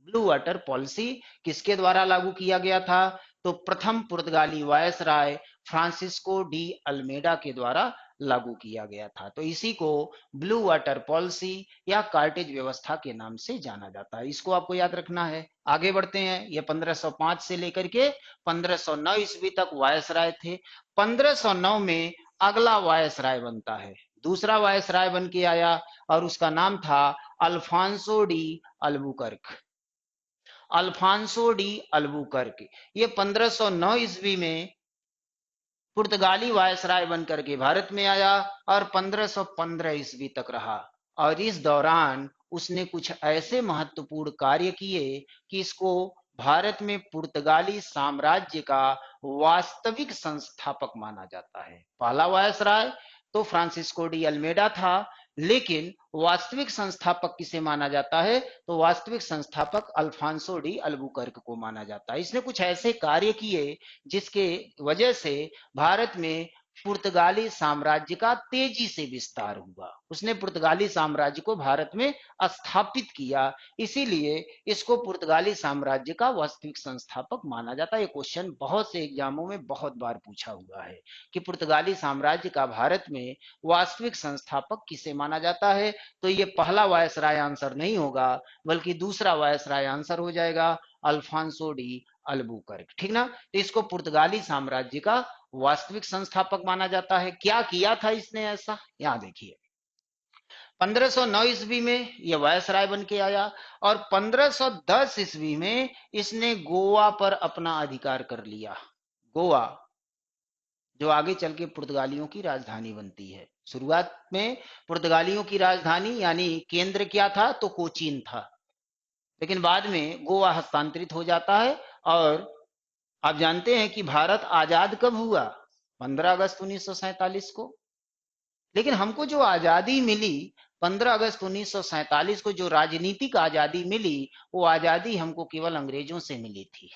ब्लू वाटर पॉलिसी किसके द्वारा लागू किया गया था, तो प्रथम पुर्तगाली वायसराय फ्रांसिस्को डी अल्मेडा के द्वारा लागू किया गया था। तो इसी को ब्लू वाटर पॉलिसी या कार्टेज व्यवस्था के नाम से जाना जाता है। इसको आपको याद रखना है। आगे बढ़ते हैं, ये 1505 से लेकर के 1509 ईस्वी तक वायसराय थे। 1509 में अगला वायसराय बनता है, दूसरा वायसराय बन के आया और उसका नाम था Alfonso de Albuquerque. Alfonso de Albuquerque ये 1509 ईस्वी में पुर्तगाली वायसराय बनकर के भारत में आया और 1515 ईस्वी तक रहा। और इस दौरान उसने कुछ ऐसे महत्वपूर्ण कार्य किए कि इसको भारत में पुर्तगाली साम्राज्य का वास्तविक संस्थापक माना जाता है। पहला वायसराय तो फ्रांसिस्को डी अल्मेडा था, लेकिन वास्तविक संस्थापक किसे माना जाता है? तो वास्तविक संस्थापक अल्फांसो डी अल्बुकर्क को माना जाता है। इसने कुछ ऐसे कार्य किए जिसके वजह से भारत में पुर्तगाली साम्राज्य का तेजी से विस्तार हुआ। उसने पुर्तगाली साम्राज्य को भारत में स्थापित किया, इसीलिए इसको पुर्तगाली साम्राज्य का वास्तविक संस्थापक माना जाता है। ये क्वेश्चन बहुत से एग्जामों में बहुत बार पूछा हुआ है कि पुर्तगाली साम्राज्य का भारत में वास्तविक संस्थापक किसे माना जाता है। तो ये पहला वायसराय आंसर नहीं होगा, बल्कि दूसरा वायसराय आंसर हो जाएगा, अल्फांसो डी अल्बुकर्क। ठीक ना? तो इसको पुर्तगाली साम्राज्य का वास्तविक संस्थापक माना जाता है। क्या किया था इसने ऐसा, यहां देखिए। 1509 ईस्वी में यह वायसराय बन के आया और 1510 ईस्वी में इसने गोवा पर अपना अधिकार कर लिया। गोवा जो आगे चल के पुर्तगालियों की राजधानी बनती है। शुरुआत में पुर्तगालियों की राजधानी यानी केंद्र क्या था? तो कोचीन था, लेकिन बाद में गोवा हस्तांतरित हो जाता है। और आप जानते हैं कि भारत आजाद कब हुआ? 15 अगस्त 1947 को। लेकिन हमको जो आजादी मिली 15 अगस्त 1947 को, जो राजनीतिक आजादी मिली, वो आजादी हमको केवल अंग्रेजों से मिली थी।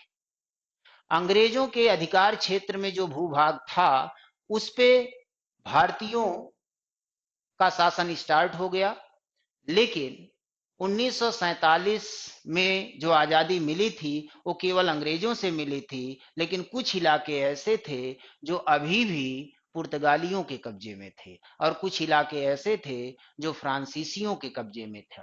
अंग्रेजों के अधिकार क्षेत्र में जो भूभाग था उस पे भारतीयों का शासन स्टार्ट हो गया। लेकिन 1947 में जो आजादी मिली थी वो केवल अंग्रेजों से मिली थी, लेकिन कुछ इलाके ऐसे थे जो अभी भी पुर्तगालियों के कब्जे में थे और कुछ इलाके ऐसे थे जो फ्रांसीसियों के कब्जे में थे।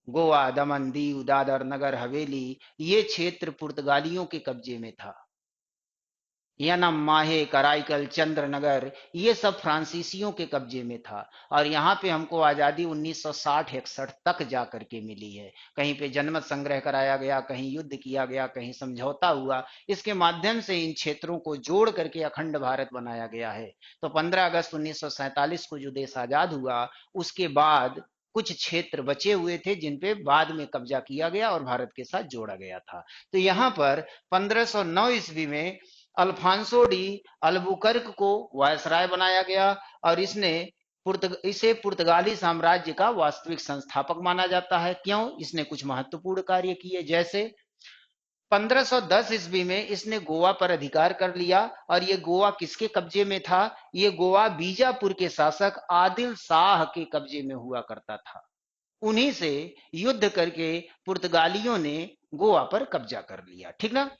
गोवा, दमन, दीव, दादर, नगर हवेली, ये क्षेत्र पुर्तगालियों के कब्जे में था। यनम, माहे, कराईकल, चंद्रनगर, ये सब फ्रांसीसियों के कब्जे में था। और यहाँ पे हमको आजादी 1960-61 तक जा करके मिली है। कहीं पे जनमत संग्रह कराया गया, कहीं युद्ध किया गया, कहीं समझौता हुआ। इसके माध्यम से इन क्षेत्रों को जोड़ करके अखंड भारत बनाया गया है। तो 15 अगस्त 1947 को जो देश आजाद हुआ, उसके बाद कुछ क्षेत्र बचे हुए थे जिन पे बाद में कब्जा किया गया और भारत के साथ जोड़ा गया था। तो यहाँ पर 1509 ईस्वी में अल्फांसो डी अल्बुकर्क को वायसराय बनाया गया और इसे पुर्तगाली साम्राज्य का वास्तविक संस्थापक माना जाता है। क्यों? इसने कुछ महत्वपूर्ण कार्य किए, जैसे 1510 ईस्वी में इसने गोवा पर अधिकार कर लिया। और ये गोवा किसके कब्जे में था? ये गोवा बीजापुर के शासक आदिल शाह के कब्जे में हुआ करता था। उन्हीं से युद्ध करके पुर्तगालियों ने गोवा पर कब्जा कर लिया। ठीक ना?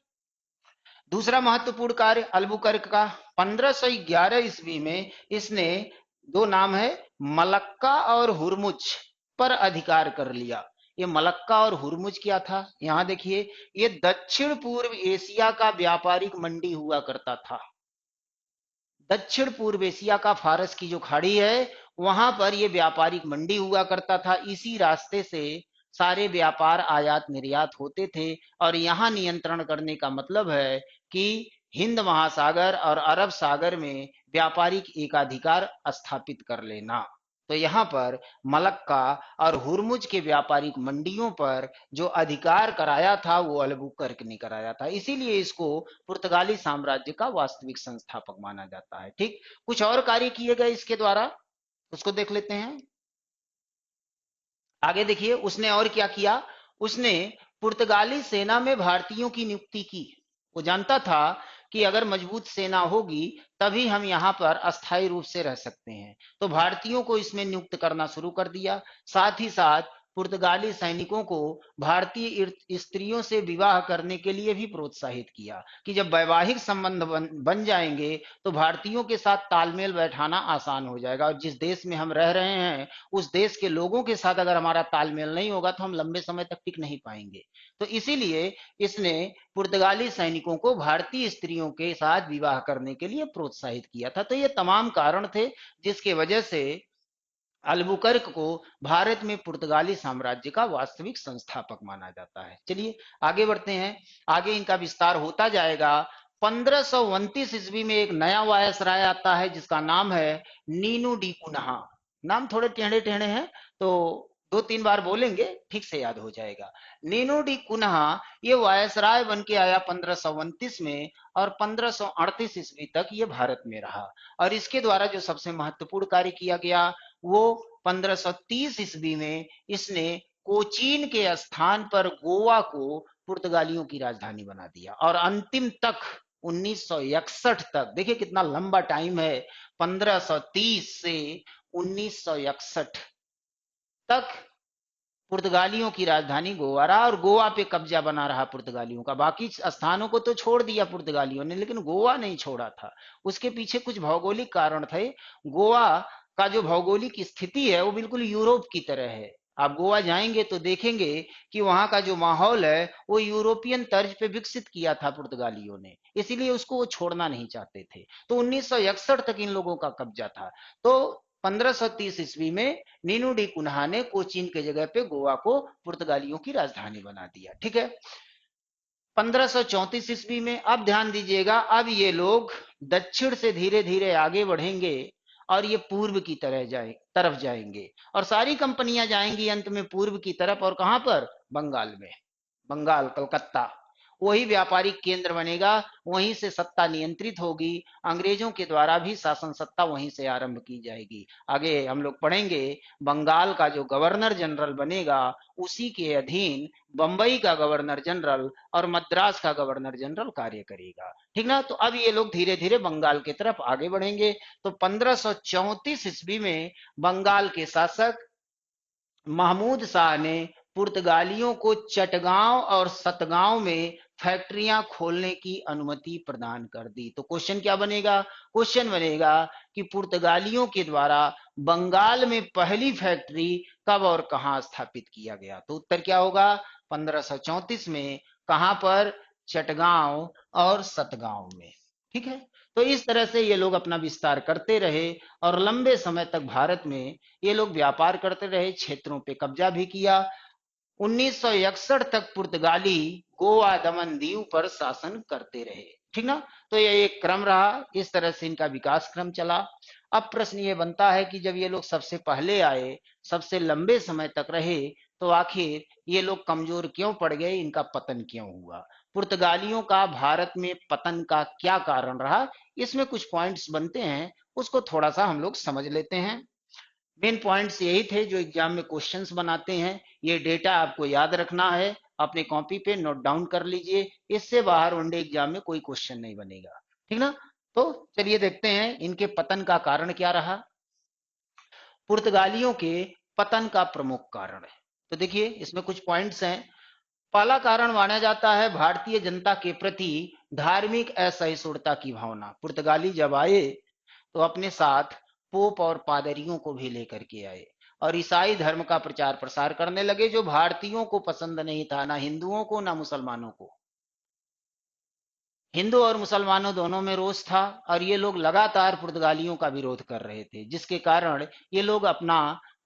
दूसरा महत्वपूर्ण कार्य अल्बुकर्क का, 1511 ईस्वी में इसने, दो नाम है, मलक्का और हुरमुज पर अधिकार कर लिया। ये मलक्का और हुरमुज क्या था? यहां देखिए, ये दक्षिण पूर्व एशिया का व्यापारिक मंडी हुआ करता था। दक्षिण पूर्व एशिया का फारस की जो खाड़ी है वहां पर यह व्यापारिक मंडी हुआ करता था। इसी रास्ते से सारे व्यापार आयात निर्यात होते थे। और यहां नियंत्रण करने का मतलब है कि हिंद महासागर और अरब सागर में व्यापारिक एकाधिकार स्थापित कर लेना। तो यहाँ पर मलक्का और हुरमुज के व्यापारिक मंडियों पर जो अधिकार कराया था वो अल्बुकर्क ने कराया था। इसीलिए इसको पुर्तगाली साम्राज्य का वास्तविक संस्थापक माना जाता है। ठीक, कुछ और कार्य किए गए इसके द्वारा, उसको देख लेते हैं। आगे देखिए उसने और क्या किया। उसने पुर्तगाली सेना में भारतीयों की नियुक्ति की। वो जानता था कि अगर मजबूत सेना होगी तभी हम यहाँ पर अस्थायी रूप से रह सकते हैं। तो भारतीयों को इसमें नियुक्त करना शुरू कर दिया। साथ ही साथ पुर्तगाली सैनिकों को भारतीय स्त्रियों से विवाह करने के लिए भी प्रोत्साहित किया कि जब वैवाहिक संबंध बन जाएंगे तो भारतीयों के साथ तालमेल बैठाना आसान हो जाएगा। और जिस देश में हम रह रहे हैं उस देश के लोगों के साथ अगर हमारा तालमेल नहीं होगा तो हम लंबे समय तक टिक नहीं पाएंगे। तो इसीलिए इसने पुर्तगाली सैनिकों को भारतीय स्त्रियों के साथ विवाह करने के लिए प्रोत्साहित किया था। तो ये तमाम कारण थे जिसके वजह से अल्बुकर्क को भारत में पुर्तगाली साम्राज्य का वास्तविक संस्थापक माना जाता है। चलिए आगे बढ़ते हैं, आगे इनका विस्तार होता जाएगा। 1529 ईस्वी में एक नया वायसराय आता है जिसका नाम है नीनू डी कुन्हा। नाम थोड़े टेढ़े टेढ़े हैं तो दो तीन बार बोलेंगे ठीक से याद हो जाएगा। नीनू डी कुन्हा ये वायसराय बन के आया 1529 में और 1538 ईस्वी तक ये भारत में रहा। और इसके द्वारा जो सबसे महत्वपूर्ण कार्य किया गया वो 1530 ईस्वी में इसने कोचीन के स्थान पर गोवा को पुर्तगालियों की राजधानी बना दिया और अंतिम तक 1961 तक, देखिए कितना लंबा टाइम है, 1530 से 1961 तक पुर्तगालियों की राजधानी गोवा रहा और गोवा पे कब्जा बना रहा पुर्तगालियों का। बाकी स्थानों को तो छोड़ दिया पुर्तगालियों ने, लेकिन गोवा नहीं छोड़ा था। उसके पीछे कुछ भौगोलिक कारण थे। गोवा का जो भौगोलिक स्थिति है वो बिल्कुल यूरोप की तरह है। आप गोवा जाएंगे तो देखेंगे कि वहां का जो माहौल है वो यूरोपियन तर्ज पे विकसित किया था पुर्तगालियों ने, इसीलिए उसको वो छोड़ना नहीं चाहते थे। तो 1961 तक इन लोगों का कब्जा था। तो 1530 ईस्वी में नीनू डी कुन्हा ने कोचीन के जगह पे गोवा को पुर्तगालियों की राजधानी बना दिया। ठीक है। 1534 ईस्वी में, अब ध्यान दीजिएगा, अब ये लोग दक्षिण से धीरे धीरे आगे बढ़ेंगे और ये पूर्व की तरफ जाएंगे और सारी कंपनियां जाएंगी अंत में पूर्व की तरफ। और कहां पर? बंगाल में। बंगाल, कलकत्ता वही व्यापारिक केंद्र बनेगा, वहीं से सत्ता नियंत्रित होगी, अंग्रेजों के द्वारा भी शासन सत्ता वहीं से आरंभ की जाएगी। आगे हम लोग पढ़ेंगे, बंगाल का जो गवर्नर जनरल बनेगा उसी के अधीन बंबई का गवर्नर जनरल और मद्रास का गवर्नर जनरल कार्य करेगा। ठीक ना। तो अब ये लोग धीरे धीरे बंगाल की तरफ आगे बढ़ेंगे। तो 1534 ईस्वी में बंगाल के शासक महमूद शाह ने पुर्तगालियों को चटगांव और सतगांव में फैक्ट्रियां खोलने की अनुमति प्रदान कर दी। तो क्वेश्चन क्या बनेगा? क्वेश्चन बनेगा कि पुर्तगालियों के द्वारा बंगाल में पहली फैक्ट्री कब और कहां स्थापित किया गया? तो उत्तर क्या होगा? 1534 में। कहां पर? चटगांव और सतगांव में। ठीक है। तो इस तरह से ये लोग अपना विस्तार करते रहे और लंबे समय तक भारत में ये लोग व्यापार करते रहे, क्षेत्रों पे कब्जा भी किया। 1961 तक पुर्तगाली गोवा दमन दीव पर शासन करते रहे। ठीक ना। तो ये एक क्रम रहा, इस तरह से इनका विकास क्रम चला। अब प्रश्न ये बनता है कि जब ये लोग सबसे पहले आए, सबसे लंबे समय तक रहे, तो आखिर ये लोग कमजोर क्यों पड़ गए, इनका पतन क्यों हुआ? पुर्तगालियों का भारत में पतन का क्या कारण रहा? इसमें कुछ पॉइंट्स बनते हैं, उसको थोड़ा सा हम लोग समझ लेते हैं। मेन पॉइंट्स यही थे जो एग्जाम में क्वेश्चंस बनाते हैं। ये डेटा आपको याद रखना है, अपने कॉपी पे नोट डाउन कर लीजिए, इससे बाहर वनडे एग्जाम में कोई क्वेश्चन नहीं बनेगा। ठीक ना। तो चलिए देखते हैं इनके पतन का कारण क्या रहा। पुर्तगालियों के पतन का प्रमुख कारण है, तो देखिए इसमें कुछ पॉइंट्स हैं। पहला कारण माना जाता है भारतीय जनता के प्रति धार्मिक असहिष्णुता की भावना। पुर्तगाली जब आए तो अपने साथ पोप और पादरियों को भी लेकर के आए और ईसाई धर्म का प्रचार प्रसार करने लगे, जो भारतीयों को पसंद नहीं था, ना हिंदुओं को ना मुसलमानों को। हिंदू और मुसलमानों दोनों में रोष था और ये लोग लगातार पुर्तगालियों का विरोध कर रहे थे, जिसके कारण ये लोग अपना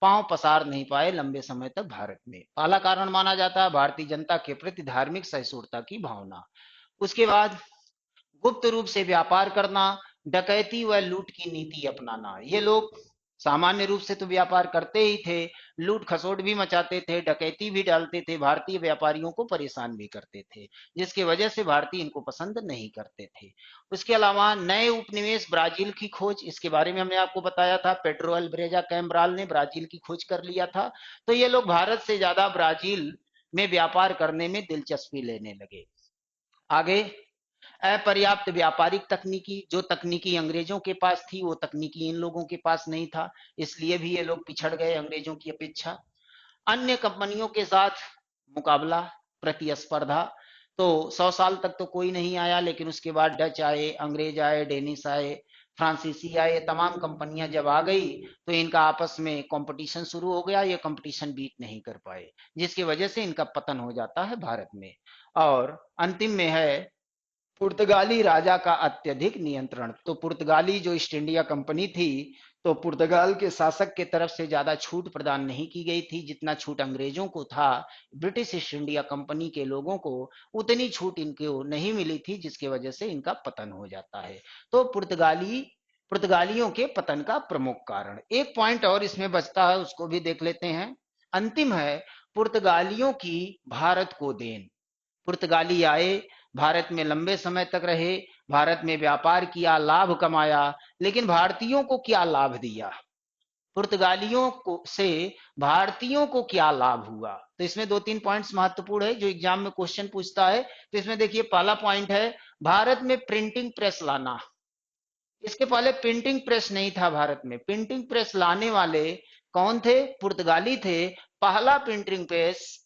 पांव पसार नहीं पाए लंबे समय तक भारत में। पहला कारण माना जाता है भारतीय जनता के प्रति धार्मिक सहिष्णुता की भावना। उसके बाद गुप्त रूप से व्यापार करना, डकैती व लूट की नीति अपनाना। ये लोग सामान्य रूप से तो व्यापार करते ही थे, लूट खसोट भी मचाते थे, डकैती भी डालते थे, भारतीय व्यापारियों को परेशान भी करते थे, जिसकी वजह से भारतीय इनको पसंद नहीं करते थे। उसके अलावा नए उपनिवेश ब्राजील की खोज, इसके बारे में हमने आपको बताया था, पेड्रो अल्ब्रेजा कैम्ब्राल ने ब्राजील की खोज कर लिया था। तो ये लोग भारत से ज्यादा ब्राजील में व्यापार करने में दिलचस्पी लेने लगे। आगे, अपर्याप्त व्यापारिक तकनीकी, जो तकनीकी अंग्रेजों के पास थी वो तकनीकी इन लोगों के पास नहीं था, इसलिए भी ये लोग पिछड़ गए अंग्रेजों की अपेक्षा। अन्य कंपनियों के साथ मुकाबला, प्रतिस्पर्धा, तो 100 साल तक तो कोई नहीं आया, लेकिन उसके बाद डच आए, अंग्रेज आए, डेनिश आए, फ्रांसीसी आए, तमाम कंपनियां जब आ गई तो इनका आपस में कंपटीशन शुरू हो गया, ये कंपटीशन बीट नहीं कर पाए, जिसकी वजह से इनका पतन हो जाता है भारत में। और अंतिम में है पुर्तगाली राजा का अत्यधिक नियंत्रण। तो पुर्तगाली जो ईस्ट इंडिया कंपनी थी, तो पुर्तगाल के शासक के तरफ से ज्यादा छूट प्रदान नहीं की गई थी जितना छूट अंग्रेजों को था। ब्रिटिश ईस्ट इंडिया कंपनी के लोगों को उतनी छूट इनको नहीं मिली थी, जिसकी वजह से इनका पतन हो जाता है। तो पुर्तगालियों के पतन का प्रमुख कारण। एक पॉइंट और इसमें बचता है, उसको भी देख लेते हैं। अंतिम है पुर्तगालियों की भारत को देन। पुर्तगाली आए, भारत में लंबे समय तक रहे, भारत में व्यापार किया, लाभ कमाया, लेकिन भारतीयों को क्या लाभ दिया? पुर्तगालियों को से भारतीयों को क्या लाभ हुआ। तो इसमें दो तीन पॉइंट्स महत्वपूर्ण है जो एग्जाम में क्वेश्चन पूछता है। तो इसमें देखिए पहला पॉइंट है भारत में प्रिंटिंग प्रेस लाना। इसके पहले प्रिंटिंग प्रेस नहीं था भारत में। प्रिंटिंग प्रेस लाने वाले कौन थे? पुर्तगाली थे। पहला प्रिंटिंग प्रेस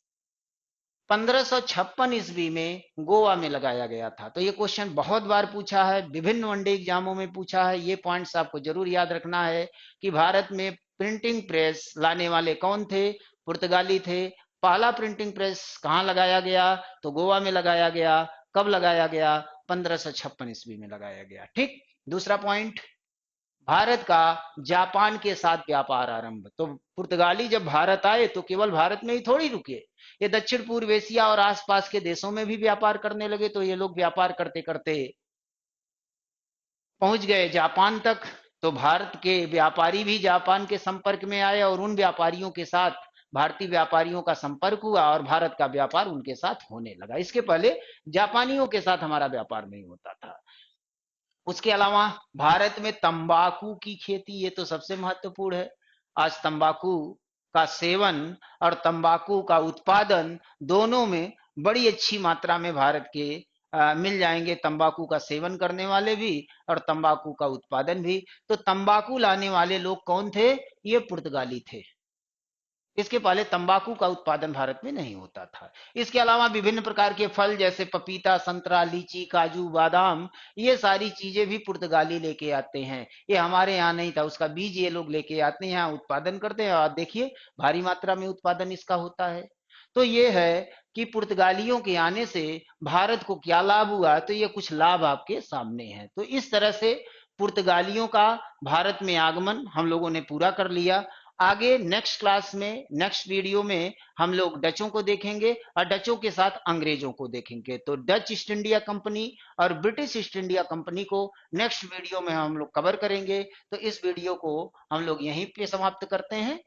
1556 ईस्वी में गोवा में लगाया गया था। तो ये क्वेश्चन बहुत बार पूछा है, विभिन्न वनडे एग्जामों में पूछा है। ये पॉइंट्स आपको जरूर याद रखना है कि भारत में प्रिंटिंग प्रेस लाने वाले कौन थे? पुर्तगाली थे। पहला प्रिंटिंग प्रेस कहाँ लगाया गया? तो गोवा में लगाया गया। कब लगाया गया? 1556 ईस्वी में लगाया गया। ठीक। दूसरा पॉइंट, भारत का जापान के साथ व्यापार आरंभ। तो पुर्तगाली जब भारत आए तो केवल भारत में ही थोड़ी रुके, ये दक्षिण पूर्व एशिया और आसपास के देशों में भी व्यापार करने लगे। तो ये लोग व्यापार करते करते पहुंच गए जापान तक। तो भारत के व्यापारी भी जापान के संपर्क में आए और उन व्यापारियों के साथ भारतीय व्यापारियों का संपर्क हुआ और भारत का व्यापार उनके साथ होने लगा। इसके पहले जापानियों के साथ हमारा व्यापार नहीं होता था। उसके अलावा भारत में तंबाकू की खेती, ये तो सबसे महत्वपूर्ण है। आज तंबाकू का सेवन और तंबाकू का उत्पादन दोनों में बड़ी अच्छी मात्रा में भारत के मिल जाएंगे। तंबाकू का सेवन करने वाले भी और तंबाकू का उत्पादन भी। तो तंबाकू लाने वाले लोग कौन थे? ये पुर्तगाली थे। इसके पहले तंबाकू का उत्पादन भारत में नहीं होता था। इसके अलावा विभिन्न प्रकार के फल जैसे पपीता, संतरा, लीची, काजू, बादाम, ये सारी चीजें भी पुर्तगाली लेके आते हैं। ये हमारे यहाँ नहीं था, उसका बीज ये लोग लेके आते हैं, यहाँ उत्पादन करते हैं और देखिए भारी मात्रा में उत्पादन इसका होता है। तो ये है कि पुर्तगालियों के आने से भारत को क्या लाभ हुआ। तो ये कुछ लाभ आपके सामने है। तो इस तरह से पुर्तगालियों का भारत में आगमन हम लोगों ने पूरा कर लिया। आगे नेक्स्ट क्लास में, नेक्स्ट वीडियो में हम लोग डचों को देखेंगे और डचों के साथ अंग्रेजों को देखेंगे। तो डच ईस्ट इंडिया कंपनी और ब्रिटिश ईस्ट इंडिया कंपनी को नेक्स्ट वीडियो में हम लोग कवर करेंगे। तो इस वीडियो को हम लोग यहीं पे समाप्त करते हैं।